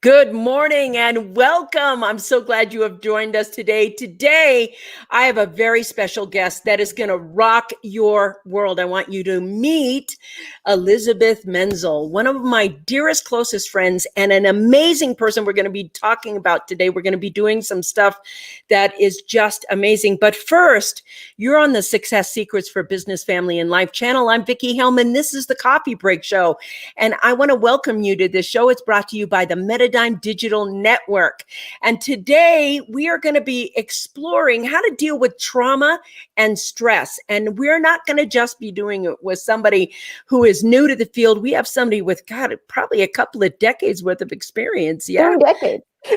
Good morning and welcome. I'm so glad you have joined us today. Today, I have a very special guest that is going to rock your world. I want you to meet Elizabeth Menzel, one of my dearest, closest friends, and an amazing person we're going to be talking about today. We're going to be doing some stuff that is just amazing. But first, you're on the Success Secrets for Business, Family, and Life channel. I'm Vicki Hellman. This is the Coffee Break Show, and I want to welcome you to this show. It's brought to you by the Metadime Digital Network. And today we are going to be exploring how to deal with trauma and stress. And we're not going to just be doing it with somebody who is new to the field. We have somebody with, God, probably a couple of decades worth of experience. Yeah.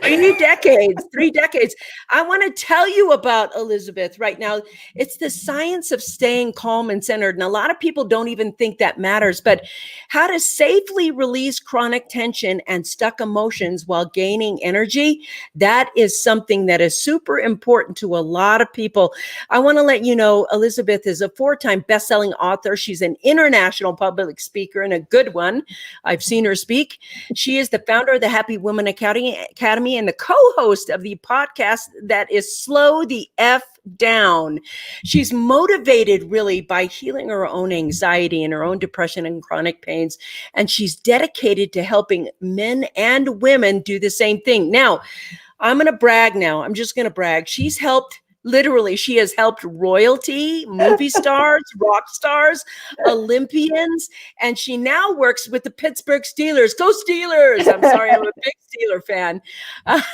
3 decades. 3 decades. I want to tell you about Elizabeth right now. It's the science of staying calm and centered. And a lot of people don't even think that matters, but how to safely release chronic tension and stuck emotions while gaining energy. That is something that is super important to a lot of people. I want to let you know, Elizabeth is a 4-time best-selling author. She's an international public speaker and a good one. I've seen her speak. She is the founder of the Happy Women Academy and the co-host of the podcast that is Slow the F Down. She's motivated really by healing her own anxiety and her own depression and chronic pains. And she's dedicated to helping men and women do the same thing. Now, I'm going to brag now. I'm just going to brag. Literally, she has helped royalty, movie stars, rock stars, Olympians, and she now works with the Pittsburgh Steelers. Go Steelers! I'm sorry, I'm a big Steeler fan.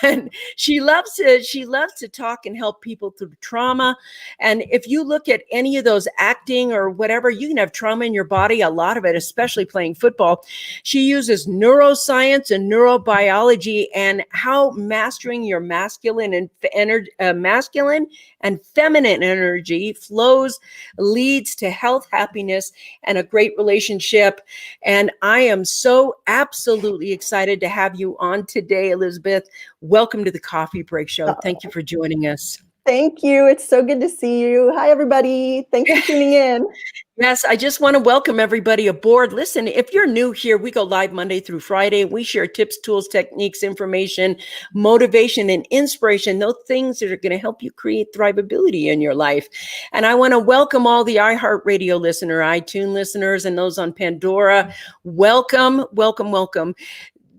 And she loves to talk and help people through trauma. And if you look at any of those acting or whatever, you can have trauma in your body, a lot of it, especially playing football. She uses neuroscience and neurobiology and how mastering your masculine and feminine energy flows, leads to health, happiness, and a great relationship. And I am so absolutely excited to have you on today, Elizabeth. Welcome to the Coffee Break Show. Thank you for joining us. Thank you. It's so good to see you. Hi, everybody. Thanks for tuning in. Yes, I just want to welcome everybody aboard. Listen, if you're new here, we go live Monday through Friday. We share tips, tools, techniques, information, motivation, and inspiration, those things that are going to help you create thrivability in your life. And I want to welcome all the iHeartRadio listener, iTunes listeners, and those on Pandora. Welcome, welcome, welcome.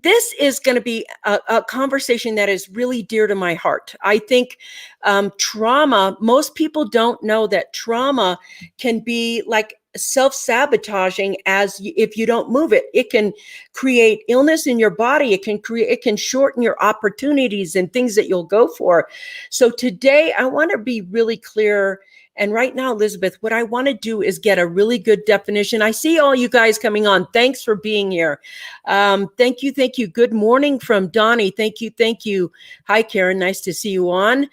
This is going to be a conversation that is really dear to my heart. I think trauma, most people don't know that trauma can be like self-sabotaging if you don't move it. It can create illness in your body. It can shorten your opportunities and things that you'll go for. So today I want to be really clear. And right now, Elizabeth, what I want to do is get a really good definition. I see all you guys coming on. Thanks for being here. Thank you. Thank you. Good morning from Donnie. Thank you. Thank you. Hi, Karen. Nice to see you on.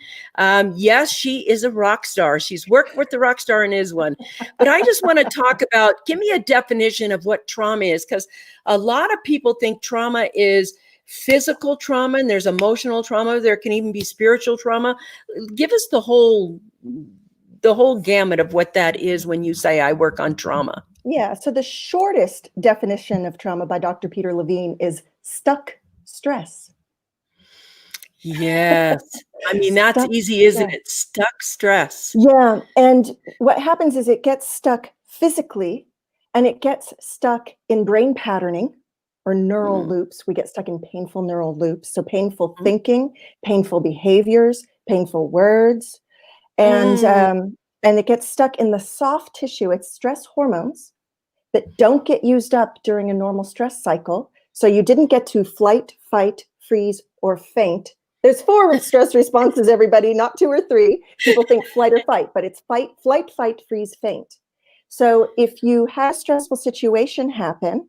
Yes, she is a rock star. She's worked with the rock star and is one. But I just want to talk about, give me a definition of what trauma is, because a lot of people think trauma is physical trauma and there's emotional trauma. There can even be spiritual trauma. Give us the whole gamut of what that is when you say I work on trauma. Yeah. So the shortest definition of trauma by Dr. Peter Levine is stuck stress. Yes. I mean, that's easy, isn't it? Stuck stress. Yeah. And what happens is it gets stuck physically and it gets stuck in brain patterning or neural loops. We get stuck in painful neural loops. So painful thinking, painful behaviors, painful words. And it gets stuck in the soft tissue. It's stress hormones that don't get used up during a normal stress cycle. So you didn't get to flight, fight, freeze, or faint. There's 4 stress responses, everybody, not 2 or 3. People think flight or fight, but it's fight, flight, fight, freeze, faint. So if you had a stressful situation happen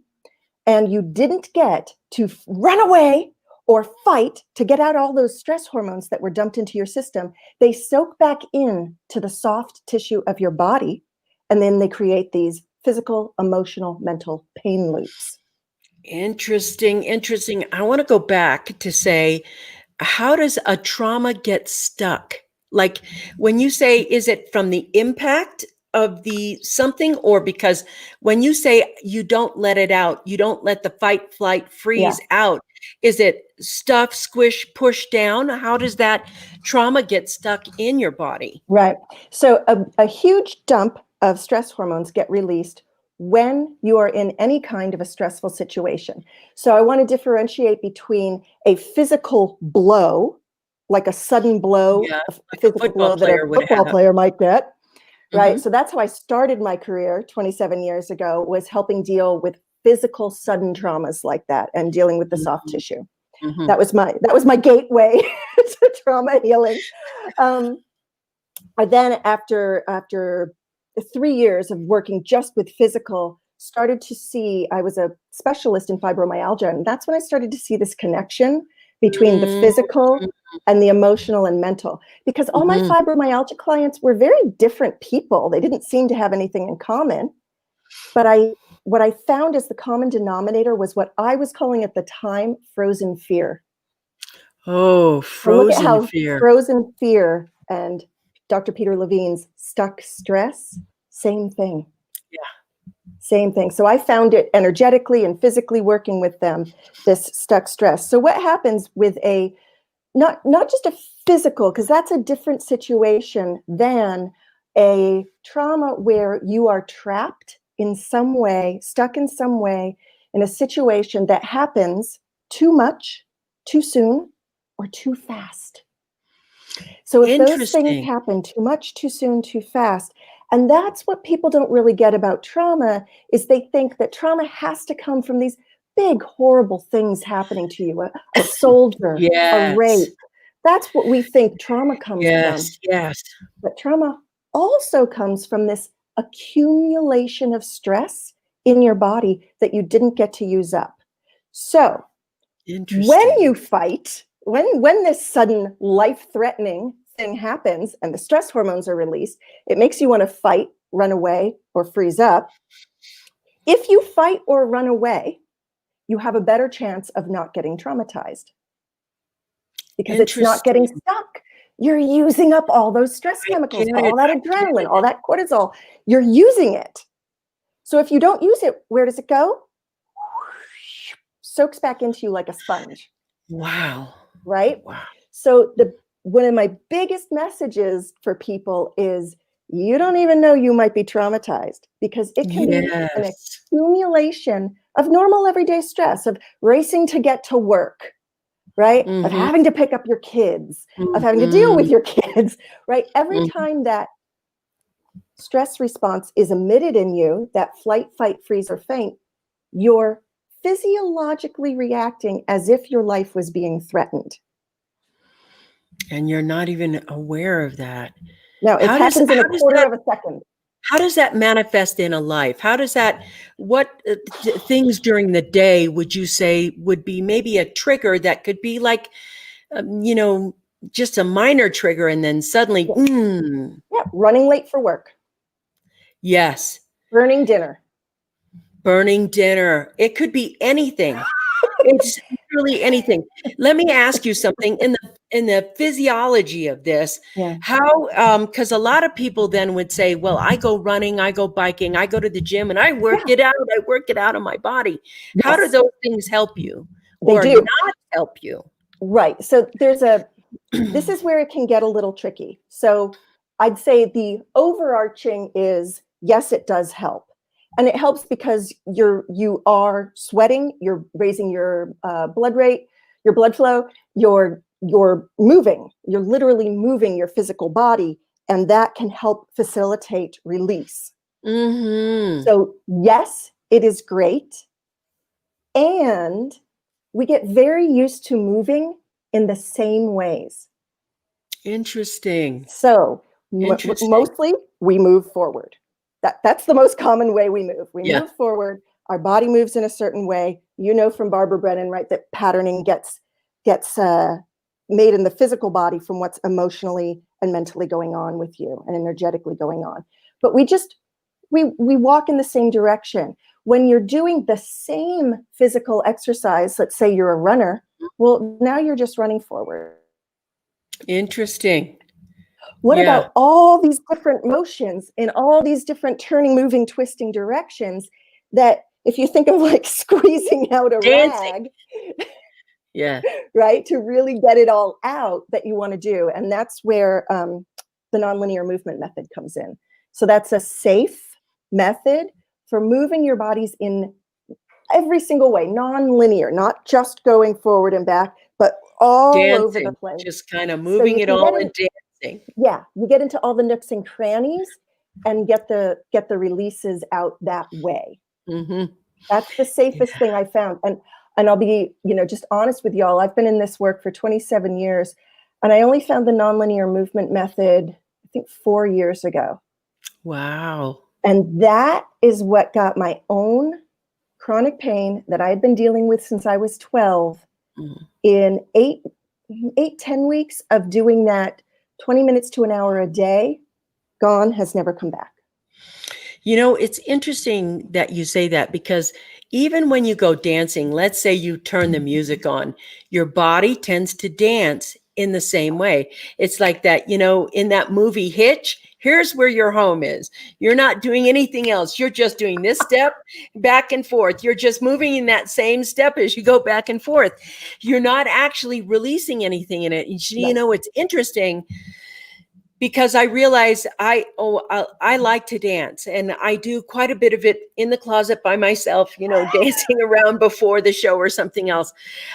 and you didn't get to run away or fight to get out all those stress hormones that were dumped into your system, they soak back in to the soft tissue of your body, and then they create these physical, emotional, mental pain loops. Interesting. I want to go back to say, how does a trauma get stuck? Like when you say, is it from the impact of the something, or because when you say you don't let it out, you don't let the fight, flight, freeze out, Is it stuff, squish, push down? How does that trauma get stuck in your body? Right. So a huge dump of stress hormones get released when you are in any kind of a stressful situation. So I want to differentiate between a physical blow, like a sudden blow, Yeah, a like a physical football blow that a player would football have. player might get, right? Mhm. So that's how I started my career 27 years ago, was helping deal with physical sudden traumas like that and dealing with the soft Mhm. tissue. Mhm. That was my gateway to trauma healing. I then, after 3 years of working just with physical, started to see, I was a specialist in fibromyalgia, and that's when I started to see this connection between the Mm, physical and the emotional and mental. Because all my mhm. fibromyalgia clients were very different people. They didn't seem to have anything in common. But what I found as the common denominator was what I was calling at the time frozen fear. Oh, So look at frozen how fear. frozen fear and Dr. Peter Levine's stuck stress, same thing. Yeah. Same thing. So I found it energetically and physically working with them, this stuck stress. So what happens with a not just a physical, because that's a different situation than a trauma where you are trapped in some way, stuck in some way, in a situation that happens too much, too soon, or too fast. So if those things Interesting. happen too much, too soon, too fast, and that's what people don't really get about trauma, is they think that trauma has to come from these big, horrible things happening to you, a soldier, a Yes. rape. That's what we think trauma comes from. Yes, yes. But trauma also comes from this accumulation of stress in your body that you didn't get to use up. So when Interesting. you fight, when this sudden life-threatening thing happens and the stress hormones are released, it makes you want to fight, run away, or freeze up. If you fight or run away, you have a better chance of not getting traumatized because it's not getting Interesting. stuck. You're using up all those stress I chemicals, get it. all that I get adrenaline, it. all that cortisol. You're using it. So if you don't use it, where does it go? Soaks back into you like a sponge. Wow. Right? Wow. So one of my biggest messages for people is you don't even know you might be traumatized because it can be an Yes. accumulation of normal everyday stress, of racing to get to work, right? Of Mhm. having to pick up your kids, of having to deal with Mhm. your kids, right? Every Mhm. time that stress response is emitted in you, that flight, fight, freeze, or faint, you're physiologically reacting as if your life was being threatened. And you're not even aware of that. Now, it How does happens in a how does quarter that of a second. how does that manifest in a life? How does that what, things during the day would you say would be maybe a trigger that could be like, you know, just a minor trigger and then suddenly, Yeah, yeah, running late for work, yes, burning dinner. burning dinner. It could be anything. It's literally anything. Let me ask you something in the physiology of this, Yeah. how because a lot of people then would say, well, I go running, I go biking, I go to the gym and Yeah. I work it out of my body. How do Yes, those things help you they or do. not help you? Right. So this is where it can get a little tricky. So I'd say the overarching is yes, it does help. And it helps because you are sweating, you're raising your blood rate, your blood flow, you're moving, you're literally moving your physical body, and that can help facilitate release. Mhm. So yes, it is great. And we get very used to moving in the same ways. Interesting. So Interesting. mostly we move forward. That's the most common way we move. We Yeah. move forward. Our body moves in a certain way. You know from Barbara Brennan, right? That patterning gets made in the physical body from what's emotionally and mentally going on with you and energetically going on. But we walk in the same direction. When you're doing the same physical exercise, let's say you're a runner, well, now you're just running forward. Interesting. What Yeah. about all these different motions in all these different turning, moving, twisting directions that if you think of like squeezing out a Dancing. rag, Yeah. right? To really get it all out that you want to do. And that's where the nonlinear movement method comes in. So that's a safe method for moving your bodies in every single way, non-linear, not just going forward and back, but all over the Dancing, place. just kind of So moving you it can get all in, and dancing. yeah, you get into all the nooks and crannies and get the releases out that way. Mhm. That's the safest thing I found. And I'll be, just honest with y'all. I've been in this work for 27 years, and I only found the nonlinear movement method, I think 4 years ago. Wow. And that is what got my own chronic pain that I had been dealing with since I was 12 Mm. in 10 weeks of doing that 20 minutes to an hour a day, gone, has never come back. It's interesting that you say that because even when you go dancing, let's say you turn the music on, your body tends to dance in the same way. It's like that, in that movie Hitch, here's where your home is. You're not doing anything else. You're just doing this step back and forth. You're just moving in that same step as you go back and forth. You're not actually releasing anything in it. No. It's interesting because I realize I like to dance, and I do quite a bit of it in the closet by myself, dancing around before the show or something else.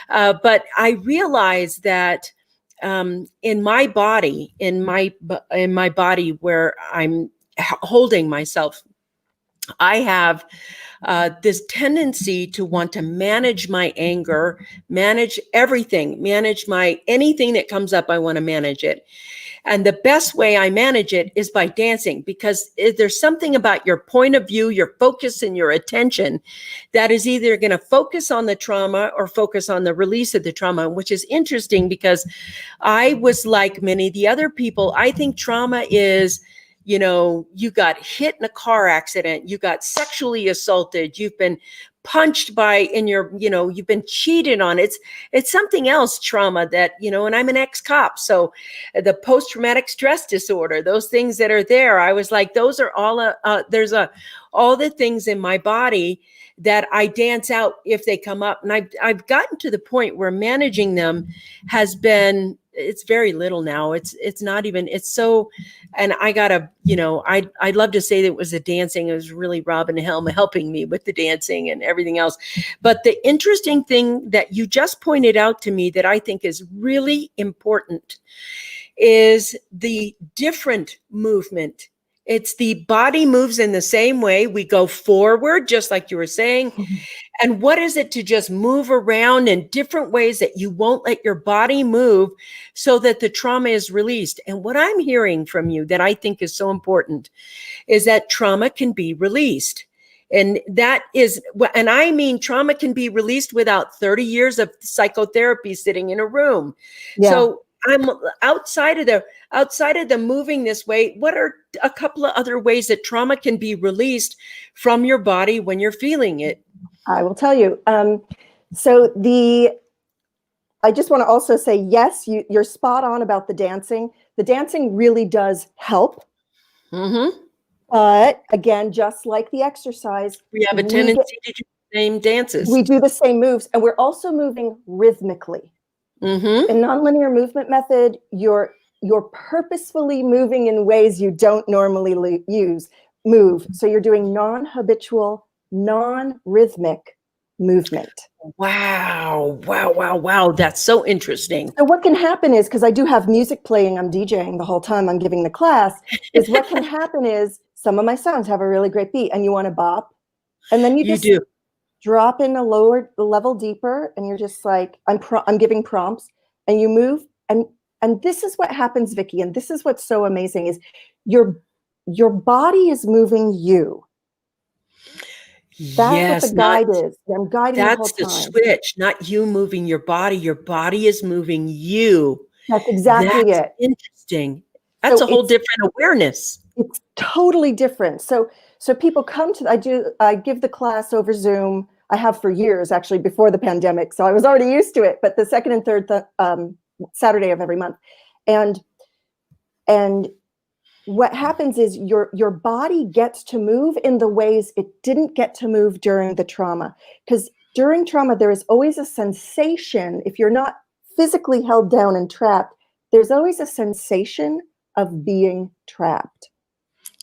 But I realize that in my body, where I'm holding myself, I have this tendency to want to manage my anger, manage everything, manage anything that comes up. I want to manage it. And the best way I manage it is by dancing, because there's something about your point of view, your focus, and your attention that is either going to focus on the trauma or focus on the release of the trauma, which is interesting because I was like many of the other people. I think trauma is, you got hit in a car accident, you got sexually assaulted, you've been punched you've been cheated on. It's something else, trauma that, and I'm an ex-cop. So the post-traumatic stress disorder, those things that are there, I was like, those are all, all the things in my body that I dance out if they come up. And I've gotten to the point where managing them has been, it's very little now. It's not even, it's so, and I gotta, I'd love to say that it was the dancing. It was really Robin Helm helping me with the dancing and everything else. But the interesting thing that you just pointed out to me that I think is really important is the different movement. It's the body moves in the same way. We go forward, just like you were saying. And what is it to just move around in different ways that you won't let your body move so that the trauma is released? And what I'm hearing from you that I think is so important is that trauma can be released. And that is, and I mean, trauma can be released without 30 years of psychotherapy sitting in a room. Yeah. So I'm outside of the moving this way. What are a couple of other ways that trauma can be released from your body when you're feeling it? I will tell you. I just want to also say, yes, you're spot on about the dancing. The dancing really does help. Mm-hmm. But again, just like the exercise, We have a tendency to do the same dances. We do the same moves, and we're also moving rhythmically. Mm-hmm. In nonlinear movement method, you're purposefully moving in ways you don't normally move. So you're doing non-habitual, non-rhythmic movement. Wow. That's so interesting. So what can happen is, because I do have music playing, I'm DJing the whole time I'm giving the class, is what can happen is some of my songs have a really great beat and you want to bop. And then you just do. Drop in a lower level deeper, and you're just like, I'm giving prompts, and you move. And this is what happens, Vicki, and this is what's so amazing is your body is moving you. That's what the guide is. I'm guiding the whole time. That's the switch, not you moving your body. Your body is moving you. That's exactly it. Interesting. That's a whole different awareness. It's totally different. So people come to, I give the class over Zoom. I have for years, actually, before the pandemic. So I was already used to it, but the second and third Saturday of every month. And what happens is your body gets to move in the ways it didn't get to move during the trauma. Because during trauma, there is always a sensation, if you're not physically held down and trapped, there's always a sensation of being trapped.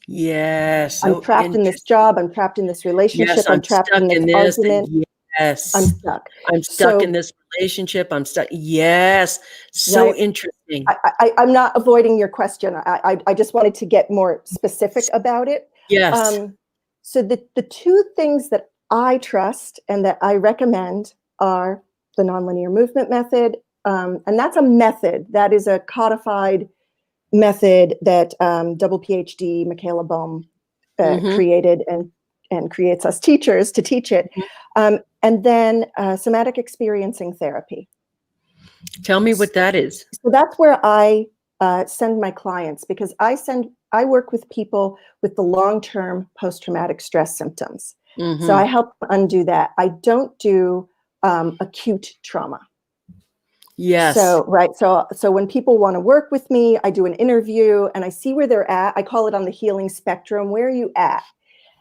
Yes, I'm so trapped in this interesting. job. I'm trapped in this relationship. Yes, I'm I'm trapped stuck in this in this, and argument. I'm yes, stuck. I'm stuck in So, this relationship, I'm stuck. Yes, so right. interesting. I'm not avoiding your question. I just wanted to get more specific about it. Yes. So the two things that I trust and that I recommend are the nonlinear movement method. And that's a method. That is a codified method that double PhD Michaela Bohm created and creates us teachers to teach it. And then somatic experiencing therapy. Tell me what that is. So that's where I send my clients, because I work with people with the long-term post-traumatic stress symptoms. So I help undo that. I don't do acute trauma. Yes. So, right. So when people want to work with me, I do an interview and I see where they're at. I call it on the healing spectrum. Where are you at?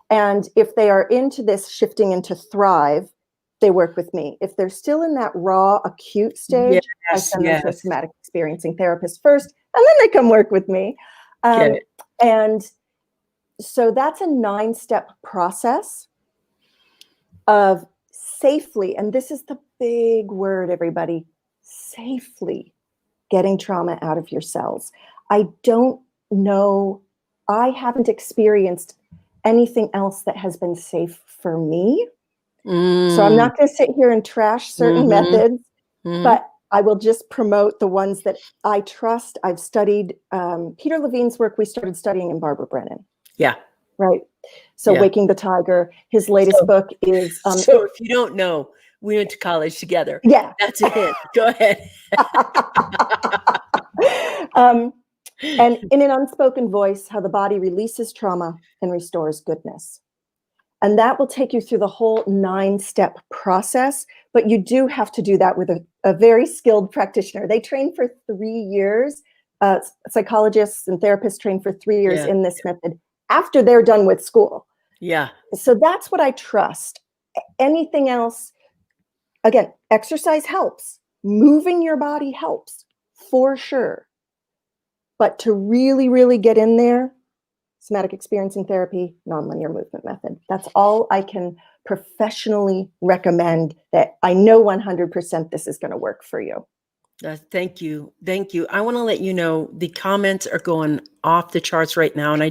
And if they are into this shifting into thrive, they work with me. If they're still in that raw acute stage, I Yes, send them to a yes. somatic experiencing therapist first, and then they come work with me. Get it. And so that's a 9-step process of safely, and this is the big word, everybody, safely getting trauma out of your cells. I don't know, I haven't experienced anything else that has been safe for me. So I'm not going to sit here and trash certain methods, but I will just promote the ones that I trust. I've studied Peter Levine's work. We started studying in Barbara Brennan. Yeah. Right. So Waking the Tiger, his latest book is. So if you don't know, we went to college together. Yeah. That's a hint. Go ahead. And in an unspoken voice, how the body releases trauma and restores goodness. And that will take you through the whole 9-step process. But you do have to do that with a very skilled practitioner. They train for 3 years. Psychologists and therapists train for 3 years in this method after they're done with school. Yeah. So that's what I trust. Anything else, again, exercise helps. Moving your body helps, for sure. But to really, really get in there, somatic experiencing therapy, nonlinear movement method. That's all I can professionally recommend, that I know 100% this is going to work for you. Thank you. Thank you. I want to let you know the comments are going off the charts right now. And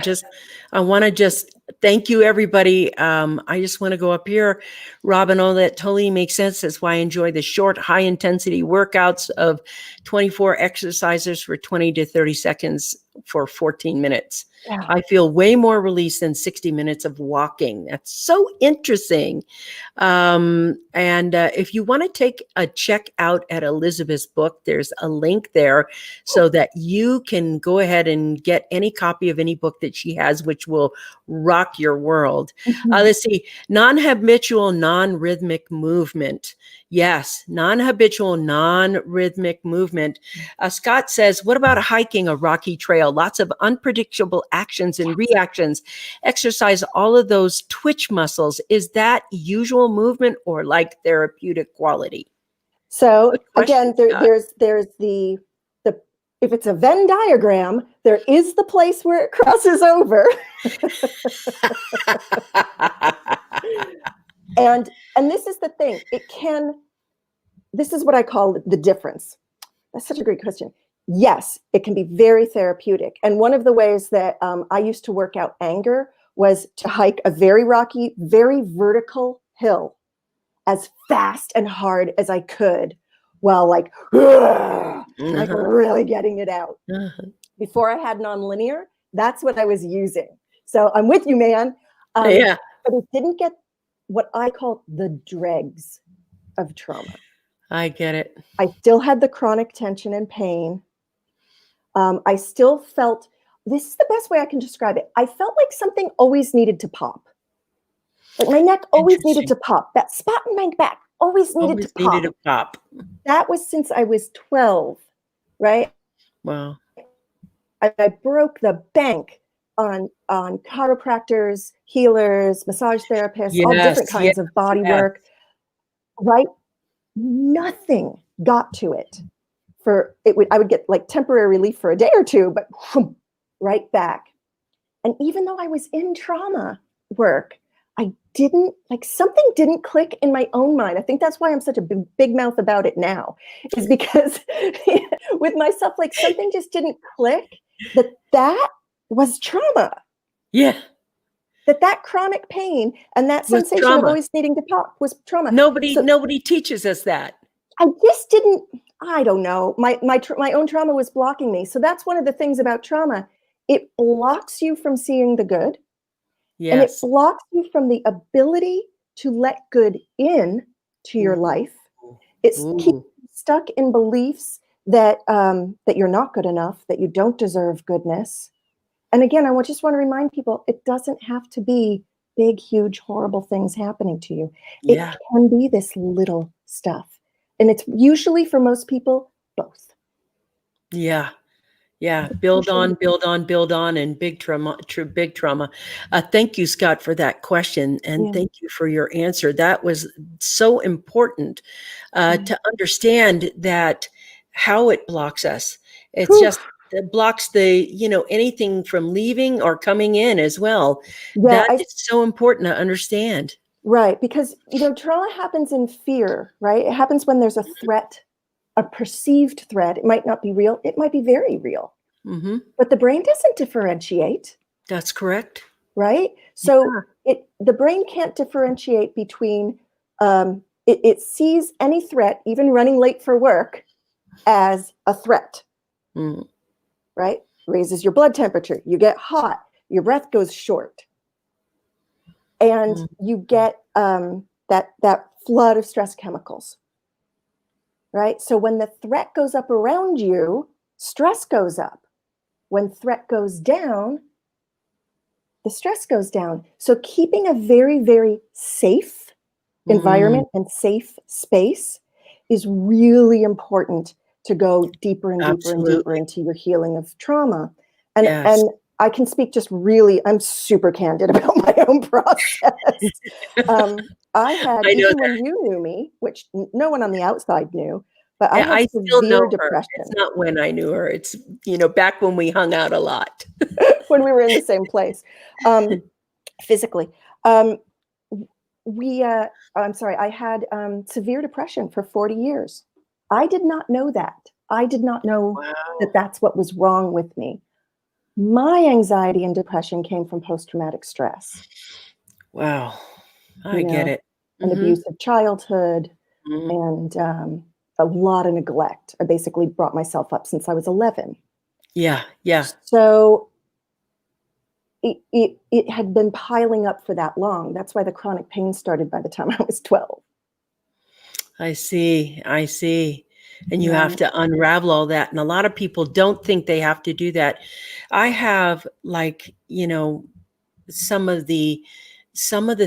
I want to just thank you, everybody. I just want to go up here. Robin, all that totally makes sense. That's why I enjoy the short, high intensity workouts of 24 exercises for 20 to 30 seconds for 14 minutes. Yeah. I feel way more release than 60 minutes of walking. That's so interesting. And if you want to check out at Elizabeth's book, there's a link there so that you can go ahead and get any copy of any book that she has, which will rock your world. Let's see, non-habitual, non-rhythmic movement. Yes, non-habitual, non-rhythmic movement. Scott says, what about hiking a rocky trail? Lots of unpredictable actions and reactions. Exercise all of those twitch muscles. Is that usual movement or like therapeutic quality? So again, there's the if it's a Venn diagram, there is the place where it crosses over. And this is the thing. This is what I call the difference. That's such a great question. Yes, it can be very therapeutic. And one of the ways that I used to work out anger was to hike a very rocky, very vertical hill as fast and hard as I could, while like really getting it out. Before I had nonlinear, that's what I was using. So I'm with you, man. But it didn't get what I call the dregs of trauma. I get it. I still had the chronic tension and pain. I still felt, this is the best way I can describe it. I felt like something always needed to pop. Like my neck always needed to pop. That spot in my back always needed to pop. That was since I was 12, right? Wow. I broke the bank on chiropractors, healers, massage therapists, all different kinds of body work. right? Nothing got to it. I would get like temporary relief for a day or two, but right back. And even though I was in trauma work, I didn't, like, something didn't click in my own mind. I think that's why I'm such a big mouth about it now, is because with myself, like, something just didn't click that was trauma. Yeah. That chronic pain and that Was sensation of trauma. always needing to pop was trauma. Nobody teaches us that. I just didn't, I don't know. My own trauma was blocking me. So that's one of the things about trauma. It blocks you from seeing the good, and it Yes. blocks you from the ability to let good in to your Ooh. life. It's keeps Ooh. you stuck in beliefs that that you're not good enough, that you don't deserve goodness. And again, I just want to remind people, it doesn't have to be big, huge, horrible things happening to you. It Yeah. can be this little stuff. And it's usually, for most people, both. Yeah. Yeah. It's Build usually, on, build on, build on, and big trauma, big trauma. Thank you, Scott, for that question. And yeah. thank you for your answer. That was so important Mm. to understand that how it blocks us. It's Whew. just, it blocks anything from leaving or coming in as well. Yeah, That is so important to understand. right. Because, trauma happens in fear, right? It happens when there's a threat, a perceived threat. It might not be real. It might be very real. Hmm. But the brain doesn't differentiate, That's correct. right? So Yeah. the brain can't differentiate between, it sees any threat, even running late for work, as a threat, Mm. right? Raises your blood temperature, you get hot, your breath goes short, and Mm. you get that flood of stress chemicals, right? So when the threat goes up around you, stress goes up. When threat goes down, the stress goes down. So keeping a very, very safe Mm. environment and safe space is really important to go deeper and deeper and deeper Absolutely. into your healing of trauma. And Yes. and I can speak just really, I'm super candid about my own process. I had, I know even when that. you knew me, which no one on the outside knew, but I Yeah, had I still severe know her. It's depression not when I knew her. It's, back when we hung out a lot. when we were in the same place, physically. Um, we I'm sorry, I had severe depression for 40 years. I did not know that. I did not know that Wow. that's what was wrong with me. My anxiety and depression came from post-traumatic stress, Wow. you I get know, it. an Mhm. abusive childhood, Mhm. and a lot of neglect. I basically brought myself up since I was 11. Yeah, yeah. So it had been piling up for that long. That's why the chronic pain started by the time I was 12. I see, I see. And you have Yeah. to unravel all that, and a lot of people don't think they have to do that. I have, like, some of the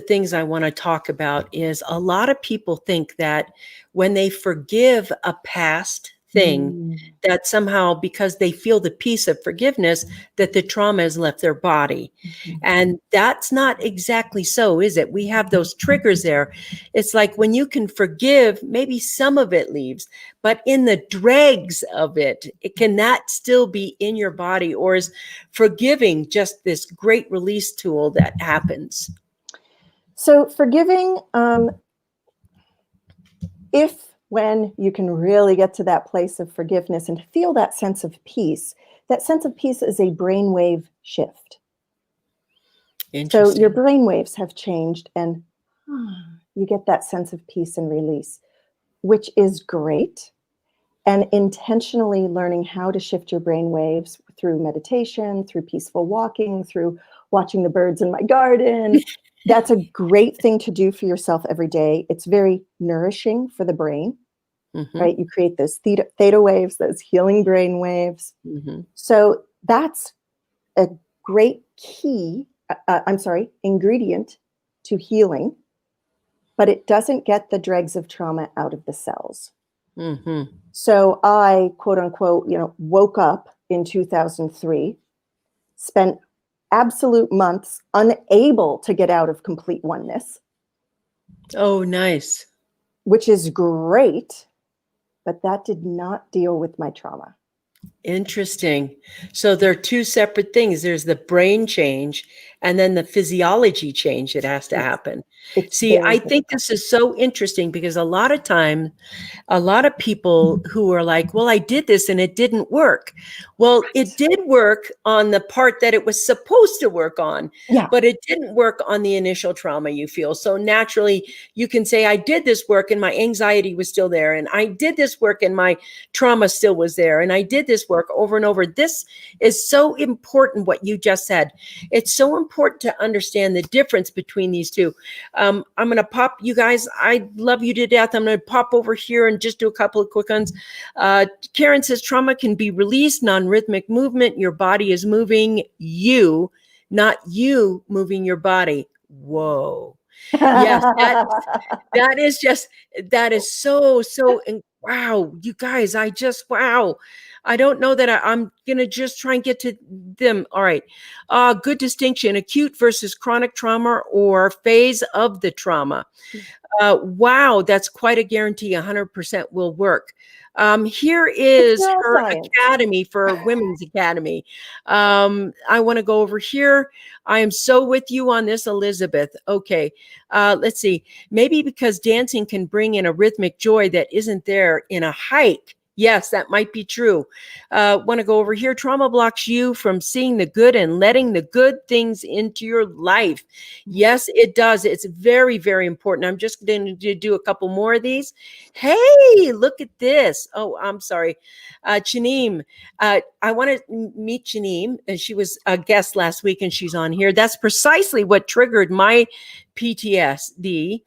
things I want to talk about is a lot of people think that when they forgive a past thing, Mm. that somehow, because they feel the peace of forgiveness, that the trauma has left their body. Mhm. And that's not exactly so, is it? We have those triggers there. It's like when you can forgive, maybe some of it leaves, but in the dregs of it, it cannot still be in your body, or is forgiving just this great release tool that happens? So forgiving, if when you can really get to that place of forgiveness and feel that sense of peace, that sense of peace is a brainwave shift. So your Interesting. brain waves have changed, and you get that sense of peace and release, which is great. And intentionally learning how to shift your brain waves through meditation, through peaceful walking, through watching the birds in my garden. That's a great thing to do for yourself every day. It's very nourishing for the brain, Hmm. right? You create those theta waves, those healing brain waves. Hmm. So that's a great key, I'm sorry, ingredient to healing, but it doesn't get the dregs of trauma out of the cells. Hmm. So I, quote unquote, woke up in 2003, spent absolute months unable to get out of complete oneness. Oh, nice. which is great, but that did not deal with my trauma. Interesting. So there are two separate things. There's the brain change and then the physiology change that has to happen. It's See, very I think difficult. this is so interesting because a lot of time, a lot of people who are like, well, I did this and it didn't work. Well, it did work on the part that it was supposed to work on, Yeah. but it didn't work on the initial trauma you feel. So naturally, you can say, I did this work and my anxiety was still there. And I did this work and my trauma still was there. And I did this work over and over. This is so important, what you just said. It's so important to understand the difference between these two. I'm going to pop, you guys, I love you to death. I'm going to pop over here and just do a couple of quick ones. Karen says trauma can be released, non-rhythmic movement. Your body is moving you, not you moving your body. Whoa. Yes, that is just, that is so, and wow, you guys, wow. I don't know that I'm going to just try and get to them. All right. Good distinction, acute versus chronic trauma or phase of the trauma. Wow, that's quite a guarantee. 100% will work. Here is her Neuroscience. academy for Women's Academy. I want to go over here. I am so with you on this, Elizabeth. Okay, let's see. Maybe because dancing can bring in a rhythmic joy that isn't there in a hike. Yes, that might be true. Want to go over here. Trauma blocks you from seeing the good and letting the good things into your life. Yes, it does. It's very, very important. I'm just going to do a couple more of these. Hey, look at this. Oh, I'm sorry. Chaneem, I want to meet Chaneem. And she was a guest last week and she's on here. That's precisely what triggered my PTSD,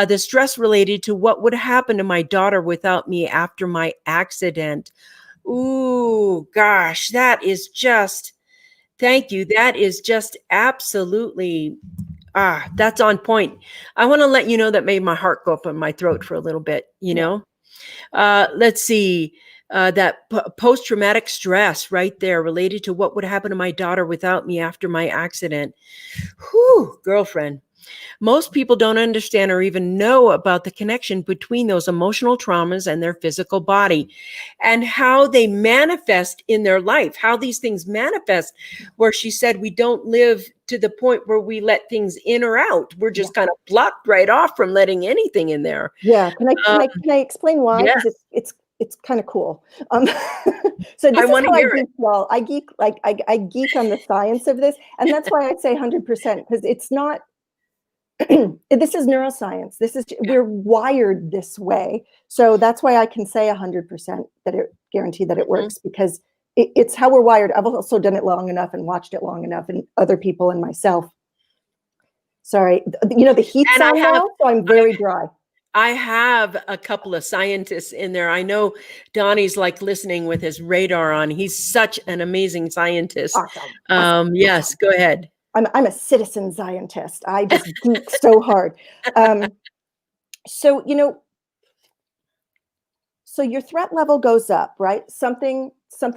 the stress related to what would happen to my daughter without me after my accident. Ooh, gosh, that is just, thank you. That is just absolutely, that's on point. I want to let you know that made my heart go up in my throat for a little bit, you know? Let's see. That post-traumatic stress right there related to what would happen to my daughter without me after my accident. Whew, girlfriend. Most people don't understand or even know about the connection between those emotional traumas and their physical body and how they manifest in their life, how these things manifest, where she said we don't live to the point where we let things in or out. We're just kind of blocked right off from letting anything in there. Yeah. Can I explain why? Yes. Because it's kind of cool. So this I is want to how I hear it. geek, y'all. I geek I geek on the science of this, and that's why I'd say 100%, because it's not. This is neuroscience. We're wired this way, so that's why I can say 100% that it guarantee that it works, because it's how we're wired. I've also done it long enough and watched it long enough, and other people and myself. Sorry, you know the heat's And on now, so I'm very dry. I have a couple of scientists in there. I know Donnie's like listening with his radar on. He's such an amazing scientist. Yes, go ahead. I'm a citizen scientist. I just geek so hard. So, you know, so your threat level goes up, right? Something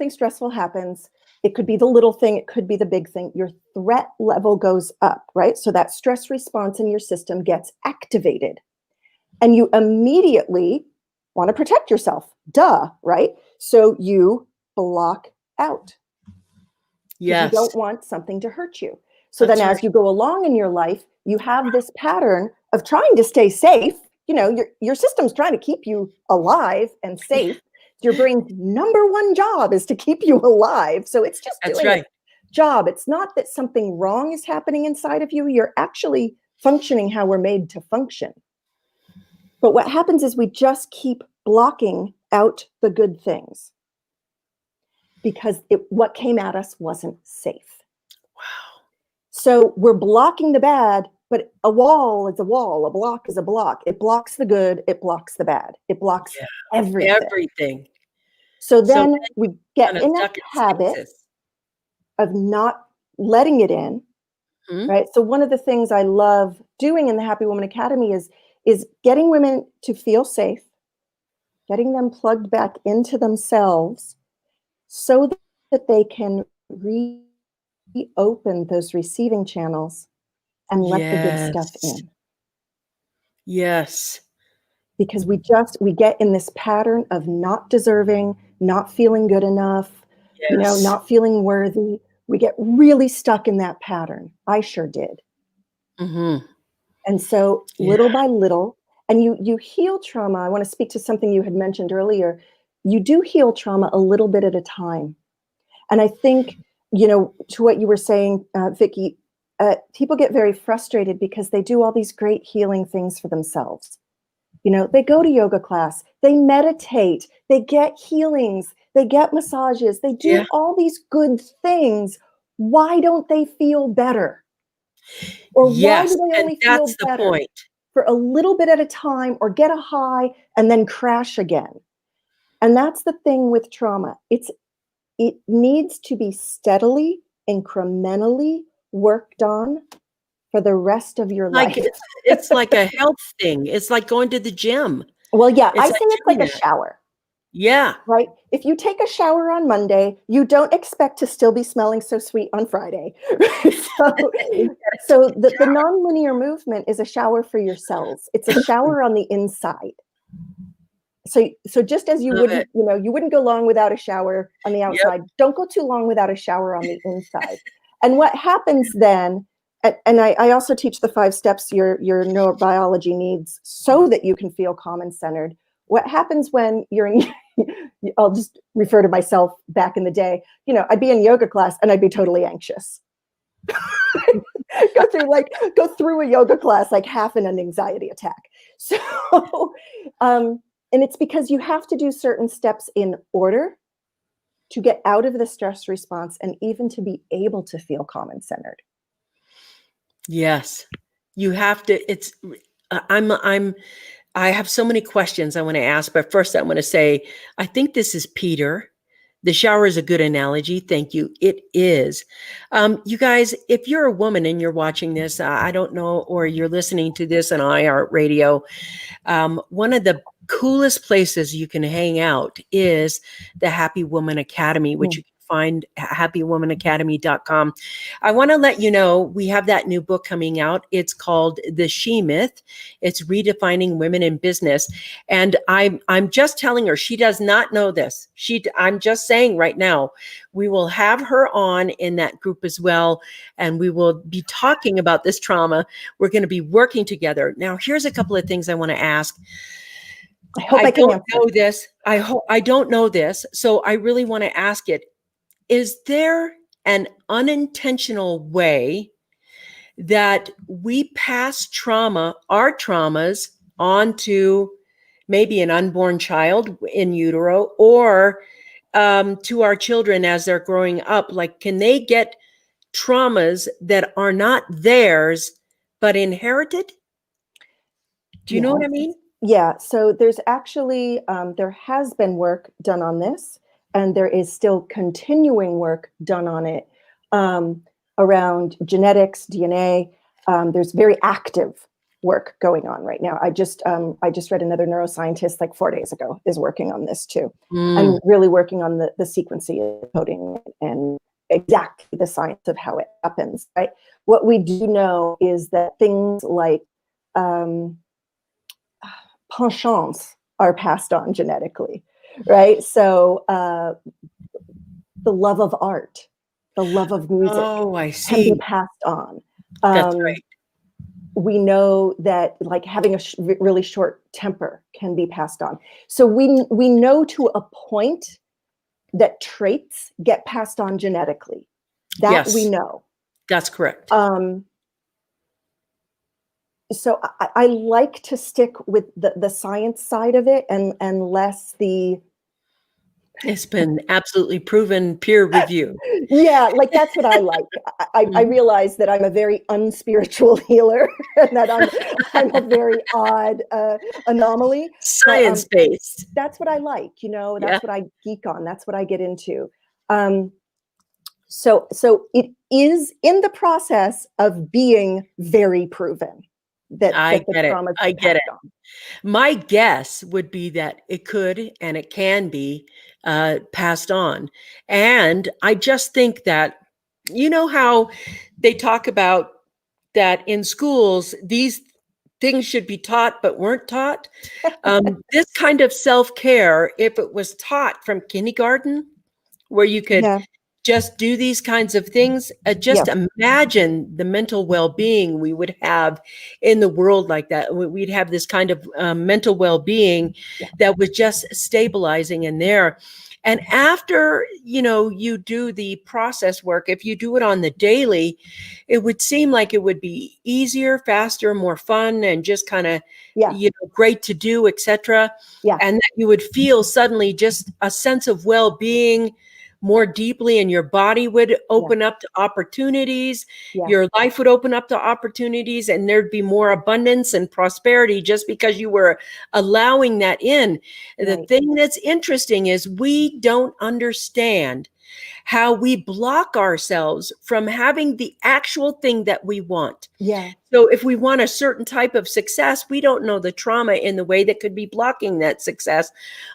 stressful happens. It could be the little thing, it could be the big thing. Your threat level goes up, right? So that stress response in your system gets activated. And you immediately want to protect yourself. Duh, right? So you block out. Yes. You don't want something to hurt you. So then as you go along in your life, you have this pattern of trying to stay safe. You know, your system's trying to keep you alive and safe. Your brain's number one job is to keep you alive. So it's just doing its job. It's not that something wrong is happening inside of you. You're actually functioning how we're made to function. But what happens is we just keep blocking out the good things because what came at us wasn't safe. Wow. So we're blocking the bad, but a wall is a wall. A block is a block. It blocks the good. It blocks the bad. It blocks everything. So then we get in a habit of not letting it in, right? So one of the things I love doing in the Happy Woman Academy is getting women to feel safe, getting them plugged back into themselves so that they can reopen those receiving channels and let the good stuff in. Yes. because we get in this pattern of not deserving, not feeling good enough, Yes. not feeling worthy. We get really stuck in that pattern. I sure did. Mm-hmm. And so Yeah. little by little, and you heal trauma. I want to speak to something you had mentioned earlier. You do heal trauma a little bit at a time. And I think, to what you were saying, Vicki, people get very frustrated because they do all these great healing things for themselves. They go to yoga class, they meditate, they get healings, they get massages, they Yeah. do all these good things. Why don't they feel better? Or why Yes. do they And only feel that's the better point. for a little bit at a time, or get a high and then crash again? And that's the thing with trauma. It needs to be steadily, incrementally worked on for the rest of your Like life. it's like a health thing. It's like going to the gym. Well, yeah, I It's say like it's doing like a that. shower, Yeah. right? If you take a shower on Monday, you don't expect to still be smelling so sweet on Friday. so You gotta so take a the shower. nonlinear movement is a shower for your cells. It's a shower on the inside. So just as Love it. you wouldn't go long without a shower on the Yep. outside, don't go too long without a shower on the inside. And what happens then, and I also teach the 5 steps your neurobiology needs so that you can feel calm and centered. What happens when you're in, I'll just refer to myself back in the day, I'd be in yoga class and I'd be totally anxious. go through a yoga class like half in an anxiety attack. So, and it's because you have to do certain steps in order to get out of the stress response and even to be able to feel calm and centered. Yes. You have to, I have so many questions I want to ask, but first I want to say, I think this is Peter. The shower is a good analogy. Thank you. It is. You guys, if you're a woman and you're watching this, I don't know, or you're listening to this on iHeartRadio, one of the coolest places you can hang out is the Happy Woman Academy, which you can find at happywomanacademy.com. I want to let you know we have that new book coming out. It's called The She Myth. It's redefining women in business. And I'm just telling her, she does not know this. I'm just saying right now, we will have her on in that group as well. And we will be talking about this trauma. We're going to be working together. Now, here's a couple of things I want to ask. I hope I I can don't answer. know this. I don't know this. So I really want to ask it. Is there an unintentional way that we pass our traumas, onto maybe an unborn child in utero, or to our children as they're growing up? Like, can they get traumas that are not theirs, but inherited? Do you know what I mean? Yeah, so there's actually, there has been work done on this, and there is still continuing work done on it around genetics, DNA. There's very active work going on right now. I just read another neuroscientist like 4 days ago is working on this too, and really working on the sequencing, coding, and exactly the science of how it happens. Right. What we do know is that things like penchants are passed on genetically, right? So the love of art, the love of music Oh, I can be see. passed on. That's right. We know that like having a really short temper can be passed on. So we know to a point that traits get passed on genetically. That we Yes, know. that's correct. So I like to stick with the science side of it and less the It's been absolutely proven peer review. yeah, like that's what I like. I Mhm. realize that I'm a very unspiritual healer and that I'm a very odd anomaly, but Science-based. that's what I like. Yeah, That's what I geek on. That's what I get into. Um, so it is in the process of being very proven that I the get it. traumas I get get passed it. on. My guess would be that it could and it can be passed on. And I just think that, how they talk about that in schools, these things should be taught but weren't taught. This kind of self-care, if it was taught from kindergarten, where you could Yeah. just do these kinds of things, just imagine the mental well-being we would have in the world like that. We'd have this kind of mental well-being that was just stabilizing in there. And after, you do the process work, if you do it on the daily, it would seem like it would be easier, faster, more fun, and just kind of, great to do, etc. Yeah. And that you would feel suddenly just a sense of well-being more deeply, and your body would open up to opportunities. Your life would open up to opportunities, and there'd be more abundance and prosperity just because you were allowing that in. The thing that's interesting is we don't understand how we block ourselves from having the actual thing that we want. Yeah. So if we want a certain type of success, we don't know the trauma in the way that could be blocking that success.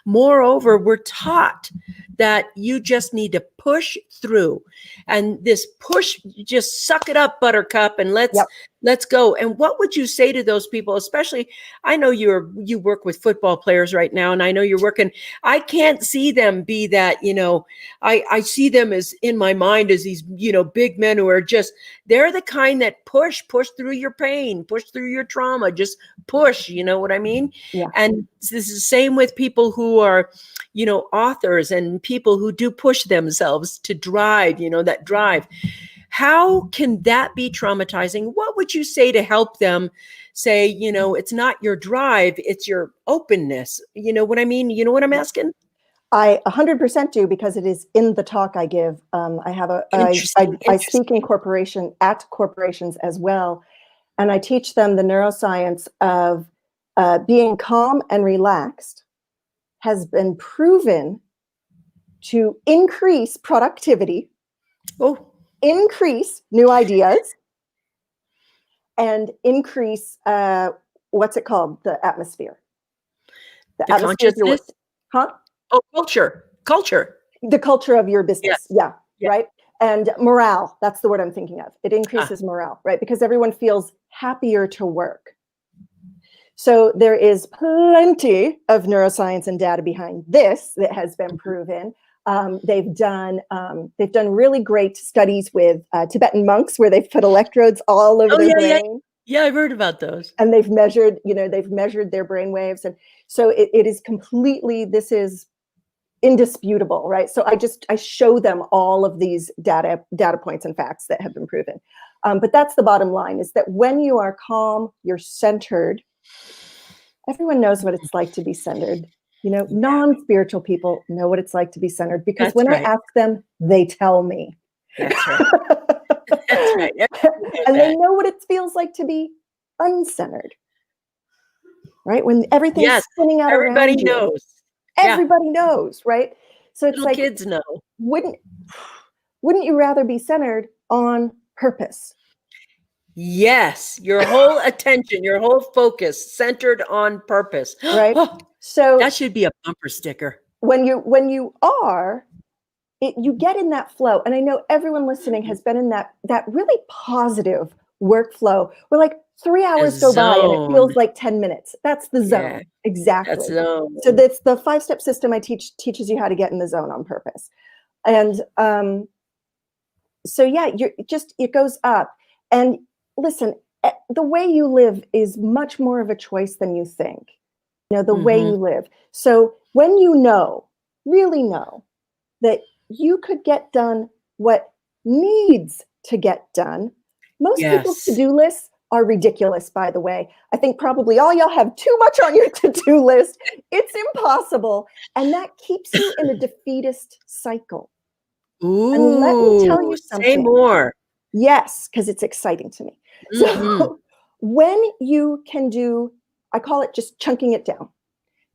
Moreover, we're taught that you just need to push through, and this push, just suck it up, buttercup, and let's go. And what would you say to those people? Especially, I know you work with football players right now, and I know you're working. I can't see them be that, I see them as, in my mind, as these, big men who are just, they're the kind that push through your pain, push through your trauma, just push, you know what I mean? Yeah. And this is the same with people who are, authors, and people who do push themselves to drive, that drive. How can that be traumatizing? What would you say to help them say, it's not your drive, it's your openness? You know what I mean? You know what I'm asking? I 100% do, because it is in the talk I give. I speak in corporations as well, and I teach them the neuroscience of being calm and relaxed has been proven to increase productivity, increase new ideas, and increase what's it called? The atmosphere. The atmosphere of your work. consciousness? Huh? Oh, culture. The culture of your business. Yes. Yeah. Right. And morale, that's the word I'm thinking of. It increases morale, right? Because everyone feels happier to work. So there is plenty of neuroscience and data behind this that has been proven. They've done really great studies with Tibetan monks, where they've put electrodes all over their brain. Yeah, I've heard about those. And they've measured their brain waves. And so it is completely, this is indisputable, right? So I show them all of these data points and facts that have been proven. But that's the bottom line, is that when you are calm, you're centered. Everyone knows what it's like to be centered. Non-spiritual people know what it's like to be centered, because I ask them, they tell me. That's right. That's right. And they know what it feels like to be uncentered, right? When everything's spinning out everybody around knows. you. Everybody knows, right? So it's Little kids know. Wouldn't you rather be centered on purpose? Yes, your whole attention, your whole focus centered on purpose. Right. So that should be a bumper sticker. When you are, you get in that flow. And I know everyone listening has been in that really positive workflow where like 3 hours go by and it feels like 10 minutes. That's the zone. Yeah, exactly. That's zone. So that's the 5-step system I teach, teaches you how to get in the zone on purpose. And so yeah, it goes up. And listen, the way you live is much more of a choice than you think. The way you live. So when really know that you could get done what needs to get done. Most people's to-do lists are ridiculous, by the way. I think probably all y'all have too much on your to-do list. It's impossible. And that keeps you in a defeatist cycle. Ooh, and let me tell you something. Say more. Yes, because it's exciting to me. So when you can do, I call it just chunking it down.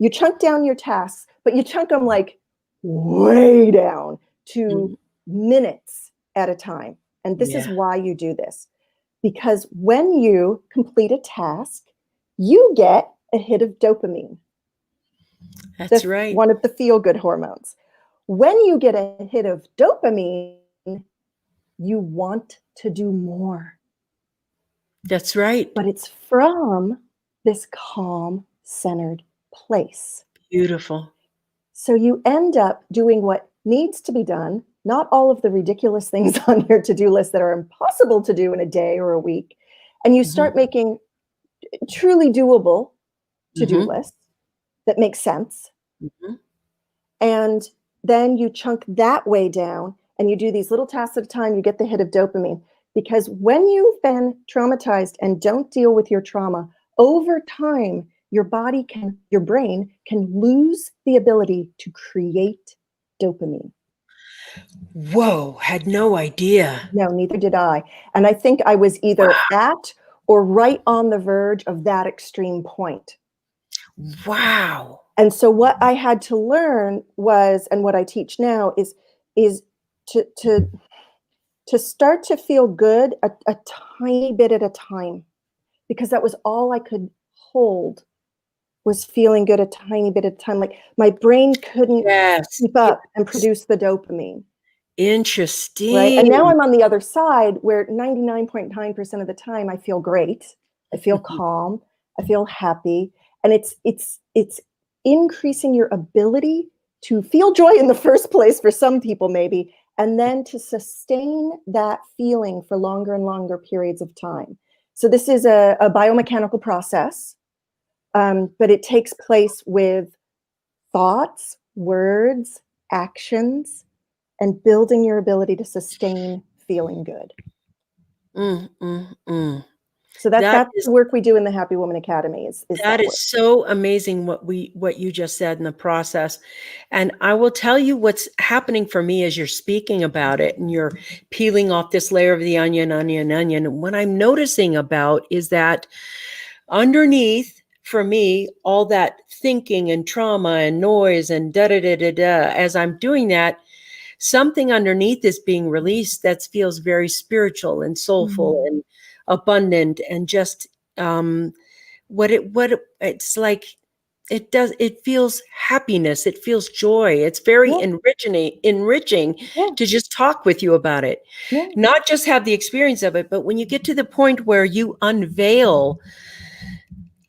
You chunk down your tasks, but you chunk them like way down to minutes at a time. And this is why you do this. Because when you complete a task, you get a hit of dopamine. That's right. One of the feel-good hormones. When you get a hit of dopamine, you want to do more. That's right. But it's from this calm, centered place. Beautiful. So you end up doing what needs to be done, not all of the ridiculous things on your to-do list that are impossible to do in a day or a week. And you start Mhm. making truly doable to-do Mhm. lists that make sense. Mhm. And then you chunk that way down and you do these little tasks at a time, you get the hit of dopamine. Because when you've been traumatized and don't deal with your trauma, over time, your brain can lose the ability to create dopamine. Whoa, had no idea. No, neither did I. And I think I was either at or right on the verge of that extreme point. Wow. And so what I had to learn was, and what I teach now is to start to feel good a tiny bit at a time, because that was all I could hold, was feeling good a tiny bit at a time. Like my brain couldn't Yes. keep up and produce the dopamine. Right? And now Interesting. I'm on the other side where 99.9% of the time I feel great. I feel calm. I feel happy. And it's increasing your ability to feel joy in the first place for some people maybe, and then to sustain that feeling for longer and longer periods of time. So this is a biomechanical process, but it takes place with thoughts, words, actions, and building your ability to sustain feeling good. Mm, mm, mm. So That that's is the work we do in the Happy Woman Academy is that that is work. so amazing what you just said in the process. And I will tell you what's happening for me as you're speaking about it and you're peeling off this layer of the onion, onion, onion. What I'm noticing about is that underneath, for me, all that thinking and trauma and noise and da da da da da, as I'm doing that, something underneath is being released that feels very spiritual and soulful Mhm. and abundant and just it's like it feels happiness, it feels joy, it's very Yeah, enriching yeah, to just talk with you about it, yeah. not just have the experience of it, but when you get to the point where you unveil,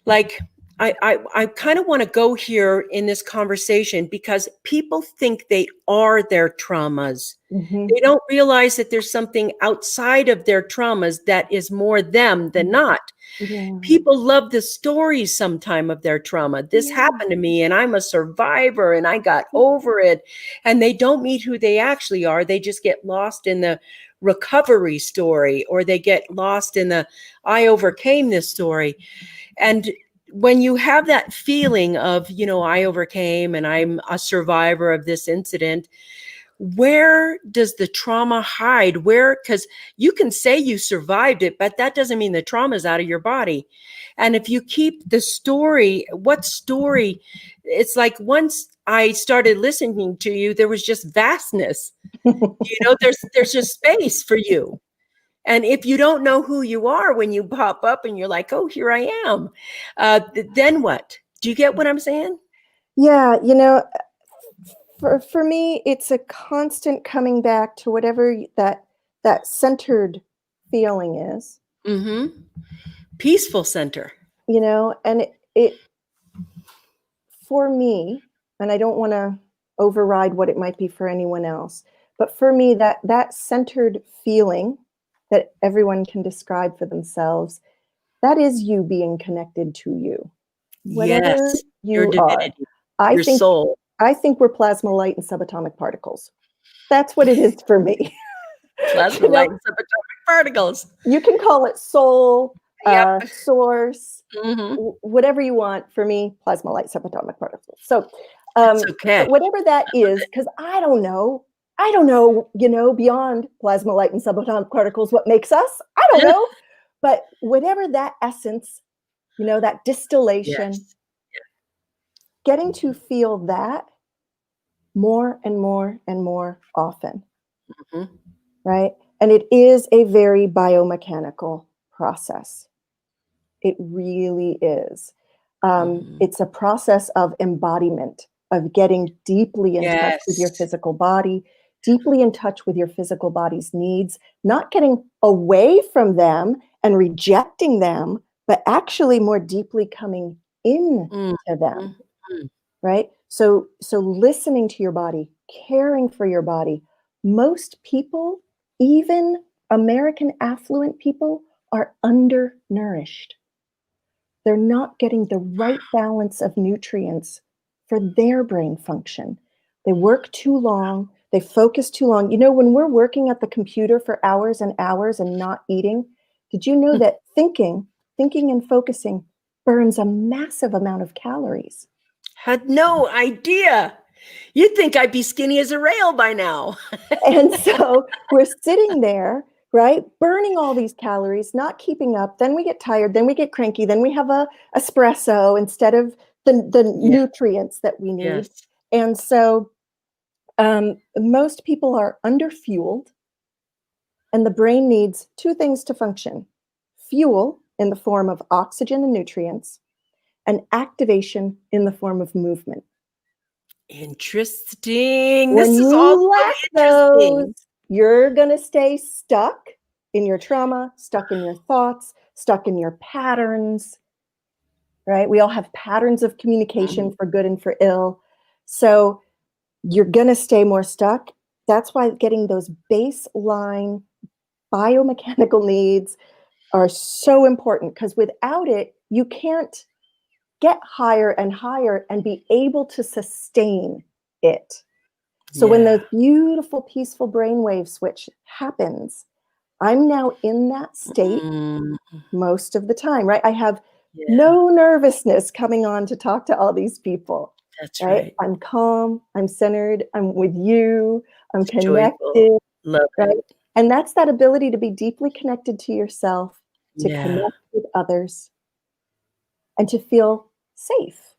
like I kind of want to go here in this conversation because people think they are their traumas. Mhm. They don't realize that there's something outside of their traumas that is more them than not. Yeah, People love the stories sometime of their trauma. This yeah, happened to me and I'm a survivor and I got yeah, over it. And they don't meet who they actually are. They just get lost in the recovery story, or they get lost in the I overcame this story. And when you have that feeling of, I overcame and I'm a survivor of this incident, where does the trauma hide? Because you can say you survived it, but that doesn't mean the trauma is out of your body. And if you keep the story, what story? It's like once I started listening to you, there was just vastness. There's just space for you. And if you don't know who you are when you pop up and you're like, oh, here I am, then what? Do you get what I'm saying? yeah. For me, it's a constant coming back to whatever that centered feeling is. Mm-hmm. Peaceful center. And it for me, and I don't want to override what it might be for anyone else, but for me, that centered feeling that everyone can describe for themselves, that is you being connected to you, whatever Yes. Your you are. divinity, I your think soul. I think we're plasma, light, and subatomic particles. That's what it is for me. Plasma, you know, light, and subatomic particles. you can call it soul, Yep. source, Mm-hmm. whatever you want. For me, plasma, light, subatomic particles. So, That's okay. but whatever that is, because I don't know, beyond plasma, light, and subatomic particles, what makes us. I don't know, but whatever that essence, that distillation, Yes. getting to feel that more and more and more often, Mm-hmm. right? And it is a very biomechanical process. It really is. Mm-hmm. It's a process of embodiment, of getting deeply in touch with your Yes. physical body, deeply in touch with your physical body's needs, not getting away from them and rejecting them, but actually more deeply coming into Mm, them, mm, right? So listening to your body, caring for your body. Most people, even American affluent people, are undernourished. They're not getting the right balance of nutrients for their brain function. They work too long, they focus too long. You know, when we're working at the computer for hours and hours and not eating, did you know mm. that thinking and focusing burns a massive amount of calories? Had no idea. You'd think I'd be skinny as a rail by now. And so we're sitting there, right, burning all these calories, not keeping up. Then we get tired, then we get cranky, then we have a espresso instead of the Yeah. nutrients that we need. Yes. And so most people are underfueled, and the brain needs two things to function: fuel in the form of oxygen and nutrients, and activation in the form of movement. Interesting. When This is all you so lack those, interesting. you're going to stay stuck in your trauma, stuck in your thoughts, stuck in your patterns, right? We all have patterns of communication Mhm. for good and for ill. So you're going to stay more stuck. That's why getting those baseline biomechanical needs are so important, because without it, you can't get higher and higher and be able to sustain it. So when Yeah. those beautiful, peaceful brainwave switch happens, I'm now in that state Mm, most of the time, right? I have yeah, no nervousness coming on to talk to all these people, that's right? right. I'm calm, I'm centered, I'm with you, I'm It's joyful. connected, Love right? it. And that's that ability to be deeply connected to yourself, to Yeah. connect with others, and to feel safe.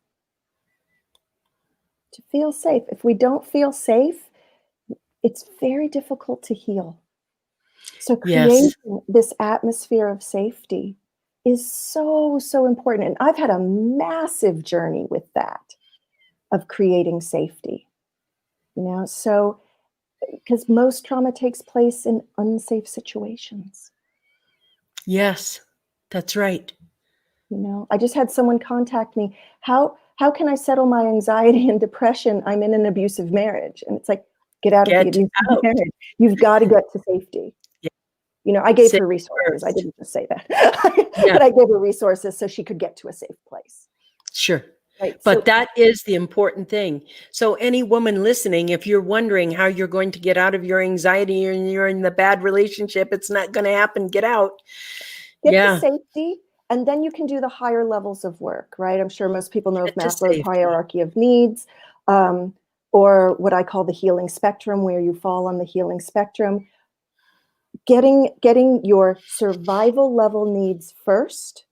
To feel safe. If we don't feel safe, it's very difficult to heal. So creating Yes. this atmosphere of safety is so, so important. And I've had a massive journey with that, of creating safety, you know, so because most trauma takes place in unsafe situations. Yes. That's right. You know, I just had someone contact me. How can I settle my anxiety and depression? I'm in an abusive marriage. And it's like, get out of the Get abusive out. marriage. You've got to get to safety. Yeah. You know, I gave Say her resources. I first. didn't just say that, Yeah. but I gave her resources so she could get to a safe place. Sure. Right. But So that is the important thing. So any woman listening, if you're wondering how you're going to get out of your anxiety and you're in the bad relationship, it's not going to happen. Get out. get to Yeah. safety, and then you can do the higher levels of work, right? I'm sure most people know of Get to Maslow's safety. hierarchy of needs, um, or what I call the healing spectrum, where you fall on the healing spectrum. Getting your survival level needs first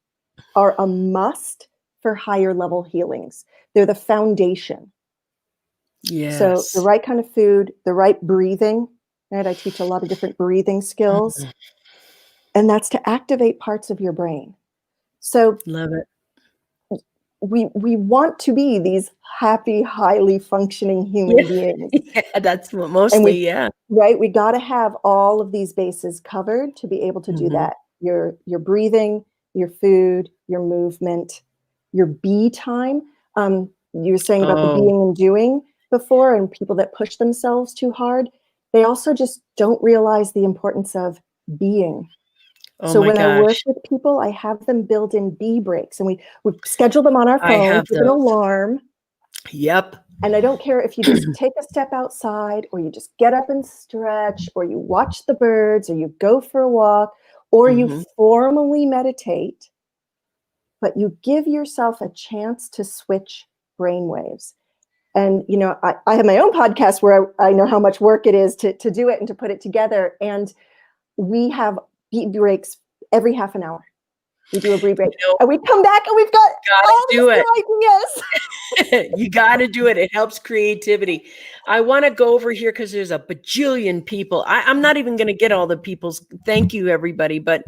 are a must for higher level healings. They're the foundation. So the Yes. right kind of food, the right breathing, right? I teach a lot of different breathing skills, Mhm. and that's to activate parts of your brain. So Love it. we want to be these happy, highly functioning Yeah. human beings. Yeah. That's And mostly, yeah. we got to have all of these bases covered to be able to do Hmm. that. Your breathing, your food, your movement, your be time. You were saying about the Oh, being and doing before, and people that push themselves too hard. They also just don't realize the importance of being. oh So my when I work gosh. with people, I have them build in be breaks, and we schedule them on our I phone have with an those. alarm. Yep. And I don't care if you just take a step outside, or you just get up and stretch, or you watch the birds, or you go for a walk, or you Hmm. formally meditate, but you give yourself a chance to switch brainwaves. And, you know, I have my own podcast where I know how much work it is to do it and to put it together. And we have beat breaks every half an hour. We do a break, You know, and we come back and we've got gotta all these do it. new ideas. You got to do it. It helps creativity. I want to go over here because there's a bajillion people. I'm not even going to get all the people's. Thank you, everybody. But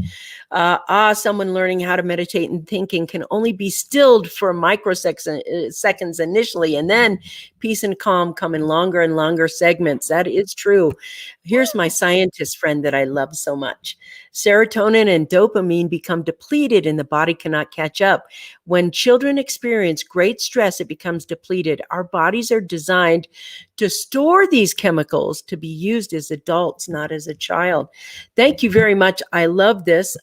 someone learning how to meditate and thinking can only be stilled for microseconds seconds initially, and then peace, and calm come in longer and longer segments. That is true. Here's my scientist friend that I love so much. Serotonin and dopamine become depleted and the body cannot catch up. When children experience great stress, it becomes depleted. Our bodies are designed to store these chemicals to be used as adults, not as a child. Thank you very much. I love this.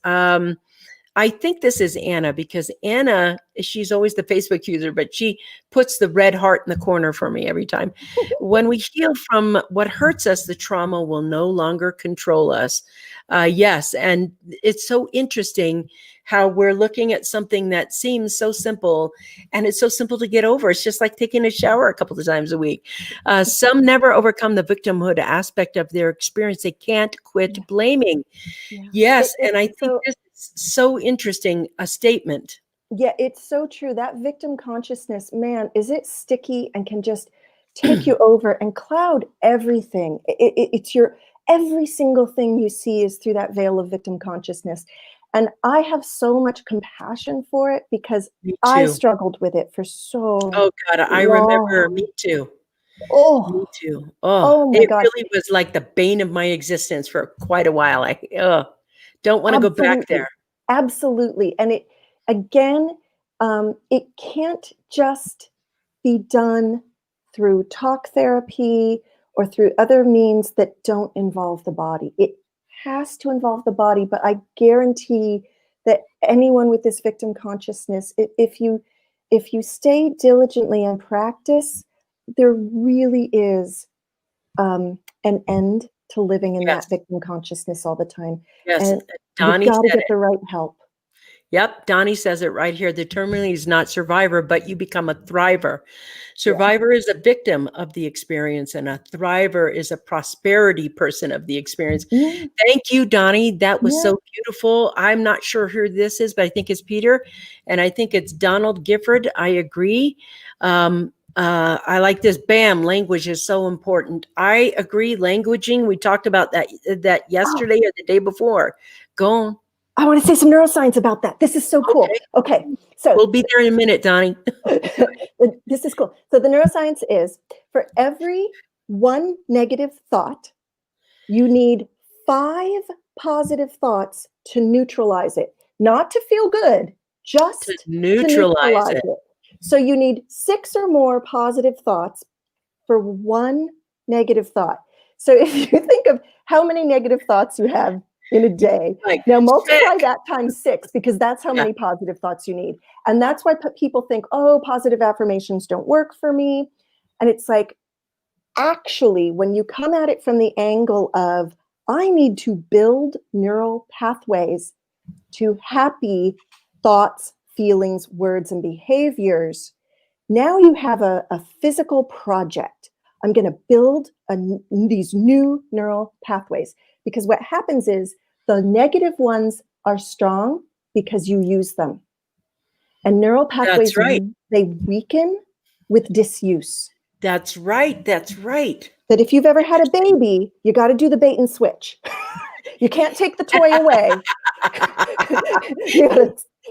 I think this is Anna, because Anna, she's always the Facebook user, but she puts the red heart in the corner for me every time. When we heal from what hurts us, the trauma will no longer control us. Yes. And it's so interesting how we're looking at something that seems so simple, and it's so simple to get over. It's just like taking a shower a couple of times a week. Some never overcome the victimhood aspect of their experience. They can't quit blaming. Yeah. Yes. And I think this is so interesting, a statement. Yeah, it's so true. That victim consciousness, man, is it sticky and can just take you over and cloud everything. It's your, every single thing you see is through that veil of victim consciousness. And I have so much compassion for it because I struggled with it for so Oh God, I remember. Me too. Oh, me too. Oh my it God. really was like the bane of my existence for quite a while. I don't want to go back there. Absolutely. And it, again, it can't just be done through talk therapy or through other means that don't involve the body. It has to involve the body, but I guarantee that anyone with this victim consciousness, if you stay diligently and practice, there really is an end to living in that victim consciousness all the time. Yes, And Donnie you've got to said get the right help. Yep, Donnie says it right here. The term really is not survivor, but you become a thriver. Survivor is a victim of the experience, and a thriver is a prosperity person of the experience. Yeah. Thank you, Donnie. That was so beautiful. I'm not sure who this is, but I think it's Peter, and I think it's Donald Gifford. I agree. I like this. Bam, language is so important. I agree. Languaging. We talked about that yesterday or the day before. Go on. I want to say some neuroscience about that. This is so cool. Okay. So we'll be there in a minute, Donnie. This is cool. So the neuroscience is, for every one negative thought, you need 5 positive thoughts to neutralize it. Not to feel good, just to neutralize it. So you need 6 or more positive thoughts for one negative thought. So if you think of how many negative thoughts you have in a day, now multiply that times 6, because that's how many positive thoughts you need. And that's why people think, oh, positive affirmations don't work for me. And it's like, actually, when you come at it from the angle of, I need to build neural pathways to happy thoughts, feelings, words, and behaviors, now you have a physical project. I'm going to build these new neural pathways, because what happens is the negative ones are strong because you use them. And neural pathways, they weaken with disuse. That's right. That's right. That if you've ever had a baby, you got to do the bait and switch. You can't take the toy away.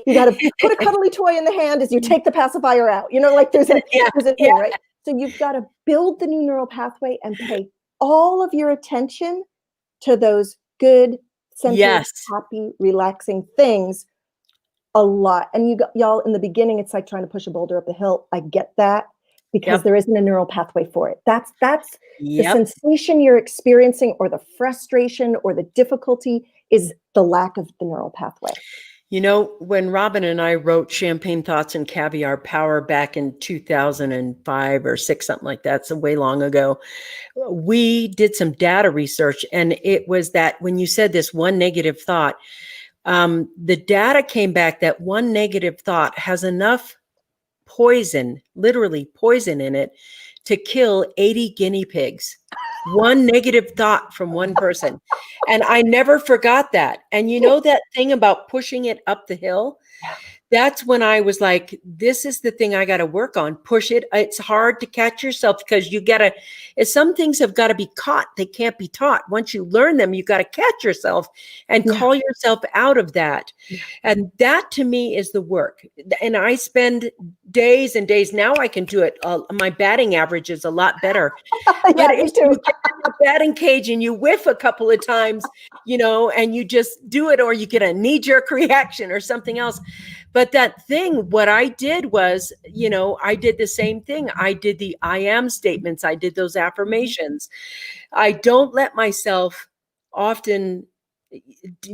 You got to put a cuddly toy in the hand as you take the pacifier out. You know, like there's a thing, right? So you've got to build the new neural pathway and pay all of your attention to those good, centered, happy, relaxing things a lot. And y'all, in the beginning, it's like trying to push a boulder up the hill. I get that, because there isn't a neural pathway for it. That's the sensation you're experiencing, or the frustration or the difficulty is the lack of the neural pathway. You know, when Robin and I wrote Champagne Thoughts and Caviar Power back in 2005 or 6, something like that, so way long ago, we did some data research, and it was that when you said this one negative thought, the data came back that one negative thought has enough poison, literally poison in it, to kill 80 guinea pigs. One negative thought from one person. And I never forgot that. And you know that thing about pushing it up the hill? that's when I was like, this is the thing I got to work on. Push it. It's hard to catch yourself because some things have got to be caught. They can't be taught. Once you learn them, you got to catch yourself and call yourself out of that. Yeah. And that to me is the work. And I spend days and days. Now I can do it. My batting average is a lot better. Yeah, but me if too. you get in a batting cage and you whiff a couple of times, and you just do it, or you get a knee-jerk reaction or something else. But that thing, what I did was, I did the same thing. I did the I am statements. I did those affirmations. I don't let myself often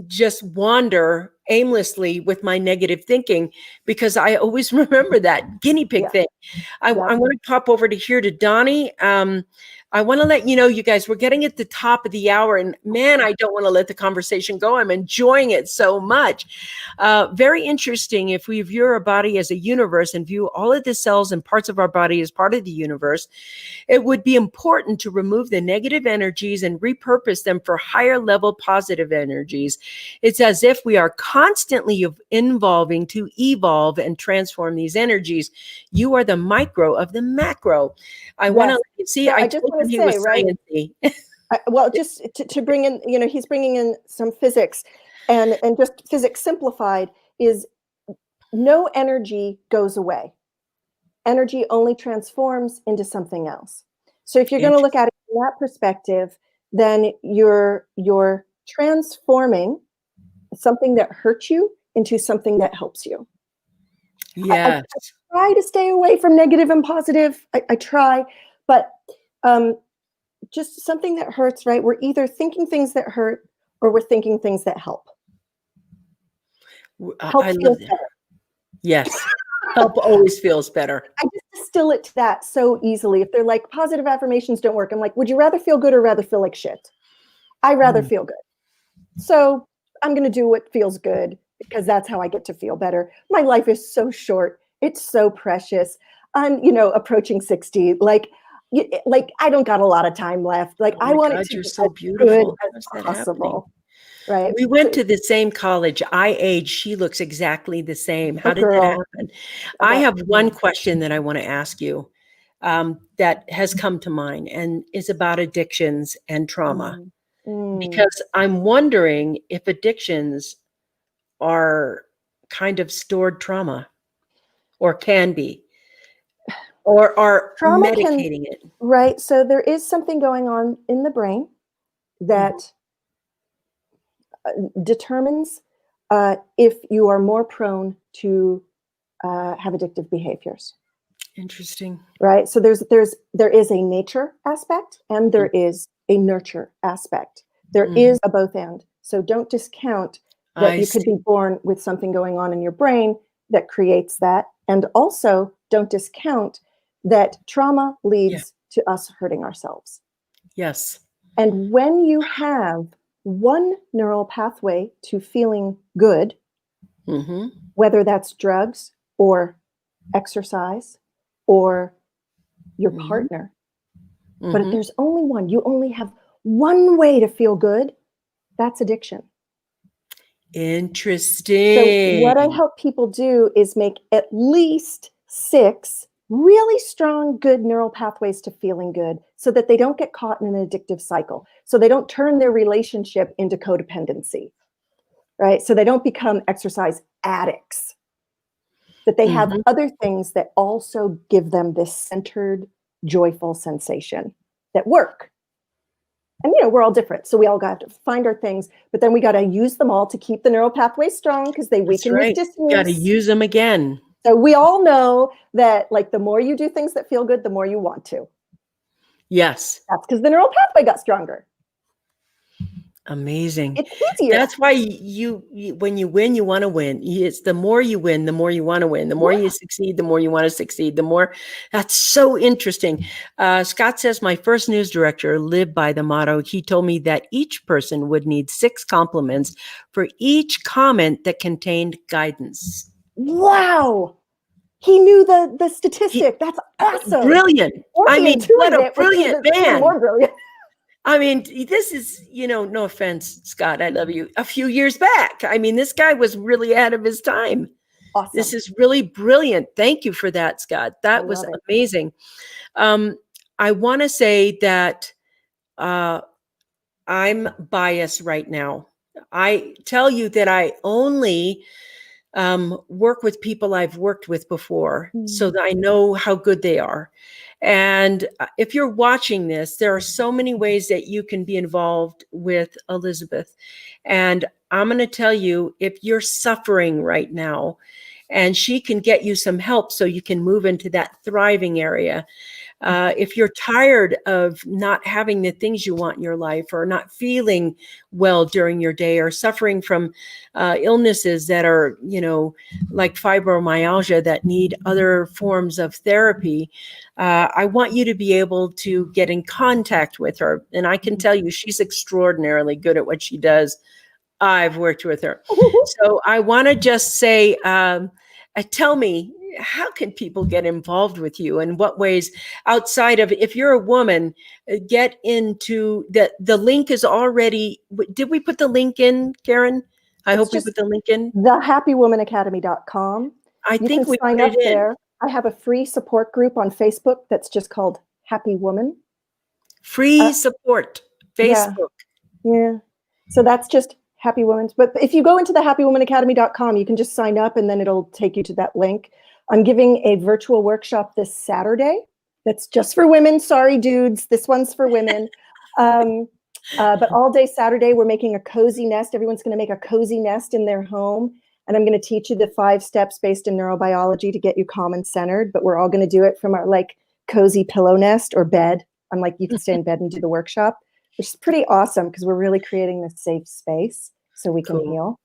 just wander aimlessly with my negative thinking, because I always remember that guinea pig thing. I want to pop over to here to Donnie. I want to let you guys, we're getting at the top of the hour, and man, I don't want to let the conversation go. I'm enjoying it so much. Very interesting. If we view our body as a universe and view all of the cells and parts of our body as part of the universe, it would be important to remove the negative energies and repurpose them for higher level positive energies. It's as if we are constantly evolving to evolve and transform these energies. You are the micro of the macro. I want to see. I just want to say, right? Well, just to bring in, he's bringing in some physics, and just physics simplified is no energy goes away. Energy only transforms into something else. So if you're going to look at it from that perspective, then you're transforming something that hurts you into something that helps you. Yes. I try to stay away from negative and positive. I try, but just something that hurts, right? We're either thinking things that hurt or we're thinking things that help. I love that. Yes. Help always feels better. I just distill it to that so easily. If they're like, positive affirmations don't work, I'm like, would you rather feel good or rather feel like shit? I rather feel good. So I'm going to do what feels good, because that's how I get to feel better. My life is so short. It's so precious. I'm, approaching 60. Like I don't got a lot of time left. Like, I want it to be so beautiful as possible. Right. We went to the same college. I age. She looks exactly the same. How did that happen? I have one question that I want to ask you that has come to mind, and is about addictions and trauma. Because I'm wondering if addictions are kind of stored trauma, or can be, or are trauma medicating it. Right. So there is something going on in the brain that determines if you are more prone to have addictive behaviors. Interesting. Right. So there is a nature aspect and there is a nurture aspect. There is a both and. So don't discount that you could be born with something going on in your brain that creates that. And also don't discount that trauma leads to us hurting ourselves. Yes. And when you have one neural pathway to feeling good, whether that's drugs or exercise or your partner, but if there's only one, you only have one way to feel good, that's addiction. Interesting. So what I help people do is make at least 6 really strong, good neural pathways to feeling good, so that they don't get caught in an addictive cycle. So they don't turn their relationship into codependency, right? So they don't become exercise addicts, that they have other things that also give them this centered, joyful sensation that work. And, we're all different. So we all got to find our things, but then we got to use them all to keep the neural pathways strong, because they weaken with disuse. Got to use them again. So we all know that, like, the more you do things that feel good, the more you want to. Yes. That's because the neural pathway got stronger. Amazing. It's easier. That's why you when you win, you want to win. It's the more you win, the more you want to win. The more you succeed, the more you want to succeed. The more. That's so interesting. Scott says, my first news director lived by the motto. He told me that each person would need 6 compliments for each comment that contained guidance. Wow. He knew the statistic. That's awesome. Brilliant. I mean, what a brilliant man. More brilliant. I mean, this is, no offense, Scott, I love you, a few years back. I mean, this guy was really ahead of his time. Awesome. This is really brilliant. Thank you for that, Scott. I That was love it. amazing. I want to say that I'm biased right now. I tell you that I only work with people I've worked with before so that I know how good they are. And if you're watching this, there are so many ways that you can be involved with Elizabeth. And I'm going to tell you, if you're suffering right now, and she can get you some help so you can move into that thriving area. If you're tired of not having the things you want in your life, or not feeling well during your day, or suffering from illnesses that are, like fibromyalgia, that need other forms of therapy, I want you to be able to get in contact with her. And I can tell you, she's extraordinarily good at what she does. I've worked with her. So I want to just say, tell me, how can people get involved with you? In what ways, outside of, if you're a woman, get into the link is already, did we put the link in, Karen? I hope we put the link in. thehappywomanacademy.com. I You think can we sign put up it in. there. I have a free support group on Facebook that's just called Happy Woman. Free support, Facebook. Yeah. So that's just Happy Woman. But if you go into the happywomanacademy.com, you can just sign up and then it'll take you to that link. I'm giving a virtual workshop this Saturday that's just for women. Sorry, dudes. This one's for women. But all day Saturday, we're making a cozy nest. Everyone's going to make a cozy nest in their home. And I'm going to teach you the 5 steps based in neurobiology to get you calm and centered. But we're all going to do it from our cozy pillow nest or bed. I'm you can stay in bed and do the workshop, which is pretty awesome because we're really creating this safe space so we can heal.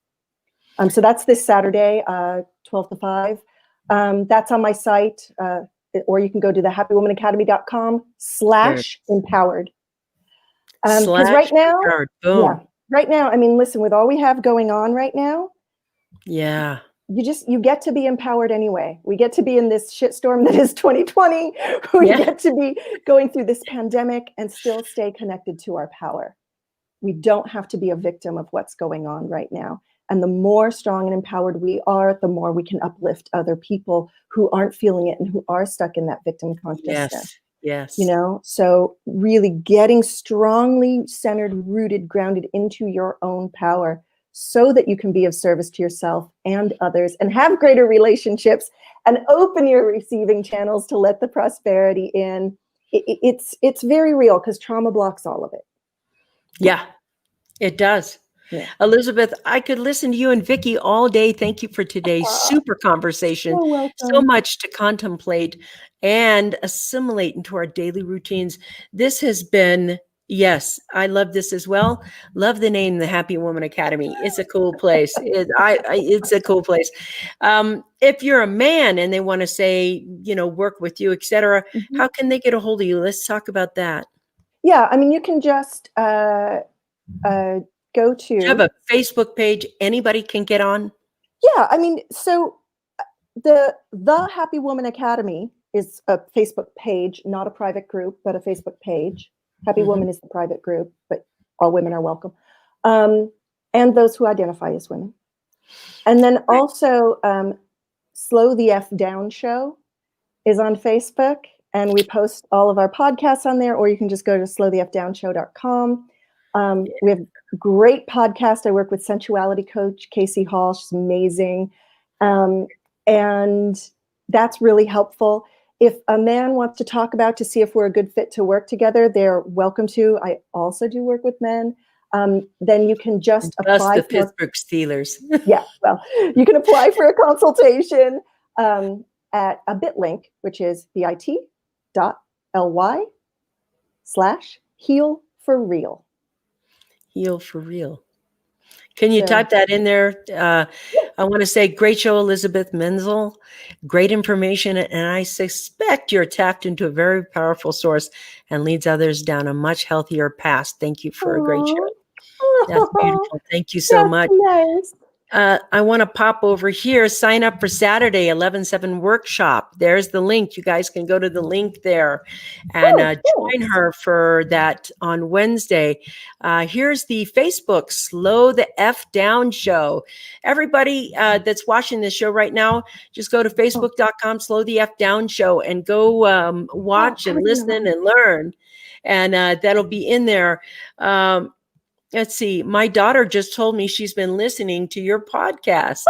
So that's this Saturday, 12 to 5. That's on my site, or you can go to the happywomanacademy.com/empowered. Because right now, right now, I mean, listen, with all we have going on right now, you get to be empowered anyway. We get to be in this shitstorm that is 2020. We get to be going through this pandemic and still stay connected to our power. We don't have to be a victim of what's going on right now. And the more strong and empowered we are, the more we can uplift other people who aren't feeling it and who are stuck in that victim consciousness. Yes. So really getting strongly centered, rooted, grounded into your own power so that you can be of service to yourself and others and have greater relationships and open your receiving channels to let the prosperity in. It's very real because trauma blocks all of it. Yeah, it does. Yeah. Elizabeth, I could listen to you and Vicki all day. Thank you for today's super conversation. You're welcome. So much to contemplate and assimilate into our daily routines. This has been, yes, I love this as well. Love the name, the Happy Woman Academy. It's a cool place. It's a cool place. If you're a man and they want to say, work with you, etc., how can they get a hold of you? Let's talk about that. Yeah, I mean, you can just go to. Do you have a Facebook page anybody can get on? Yeah, I mean, so the Happy Woman Academy is a Facebook page, not a private group, but a Facebook page. Happy Woman is the private group, but all women are welcome. And those who identify as women. And then also Slow the F Down Show is on Facebook, and we post all of our podcasts on there, or you can just go to slowthefdownshow.com. We have great podcast. I work with sensuality coach Casey Hall. She's amazing. And that's really helpful. If a man wants to talk about to see if we're a good fit to work together, they're welcome to. I also do work with men. Then you can just apply the Pittsburgh Steelers. Yeah, well, you can apply for a consultation at a bit link, which is bit.ly/heal4real. Heal for real. Can you type that in there? I want to say, great show, Elizabeth Menzel. Great information. And I suspect you're tapped into a very powerful source and leads others down a much healthier path. Thank you for a great show. That's beautiful. Thank you so much. Nice. I want to pop over here, sign up for Saturday, 11/7 workshop. There's the link. You guys can go to the link there and join her for that on Wednesday. Here's the Facebook Slow the F Down show. Everybody that's watching this show right now, just go to facebook.com, Slow the F Down show, and go watch and listen and learn. And that'll be in there. Let's see. My daughter just told me she's been listening to your podcast.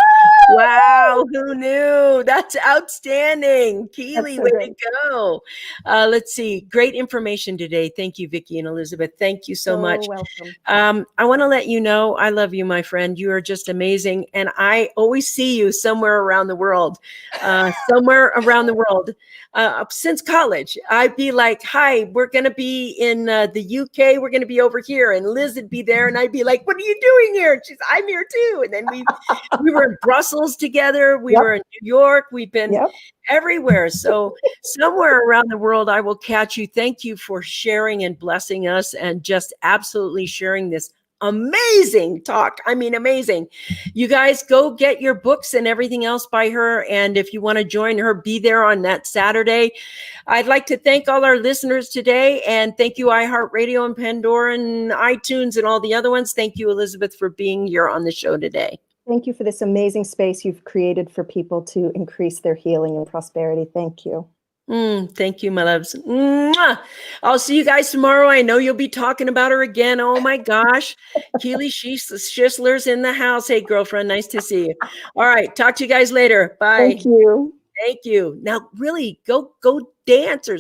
Wow. Who knew? That's outstanding. Keely, way to go. Let's see. Great information today. Thank you, Vicki and Elizabeth. Thank you so much. Welcome. I want to let you know, I love you, my friend. You are just amazing. And I always see you somewhere around the world, since college. I'd be like, hi, we're going to be in the UK. We're going to be over here. And Liz would be there. And I'd be like, what are you doing here? She's, I'm here too. And then we were in Brussels together. We were in New York. We've been everywhere. So somewhere around the world, I will catch you. Thank you for sharing and blessing us and just absolutely sharing this amazing talk. I mean, amazing. You guys go get your books and everything else by her. And if you want to join her, be there on that Saturday. I'd like to thank all our listeners today. And thank you, iHeartRadio and Pandora and iTunes and all the other ones. Thank you, Elizabeth, for being here on the show today. Thank you for this amazing space you've created for people to increase their healing and prosperity. Thank you. Thank you, my loves. Mwah! I'll see you guys tomorrow. I know you'll be talking about her again. Oh my gosh. Keely Schisler's in the house. Hey, girlfriend. Nice to see you. All right. Talk to you guys later. Bye. Thank you. Thank you. Now, really, go dancers.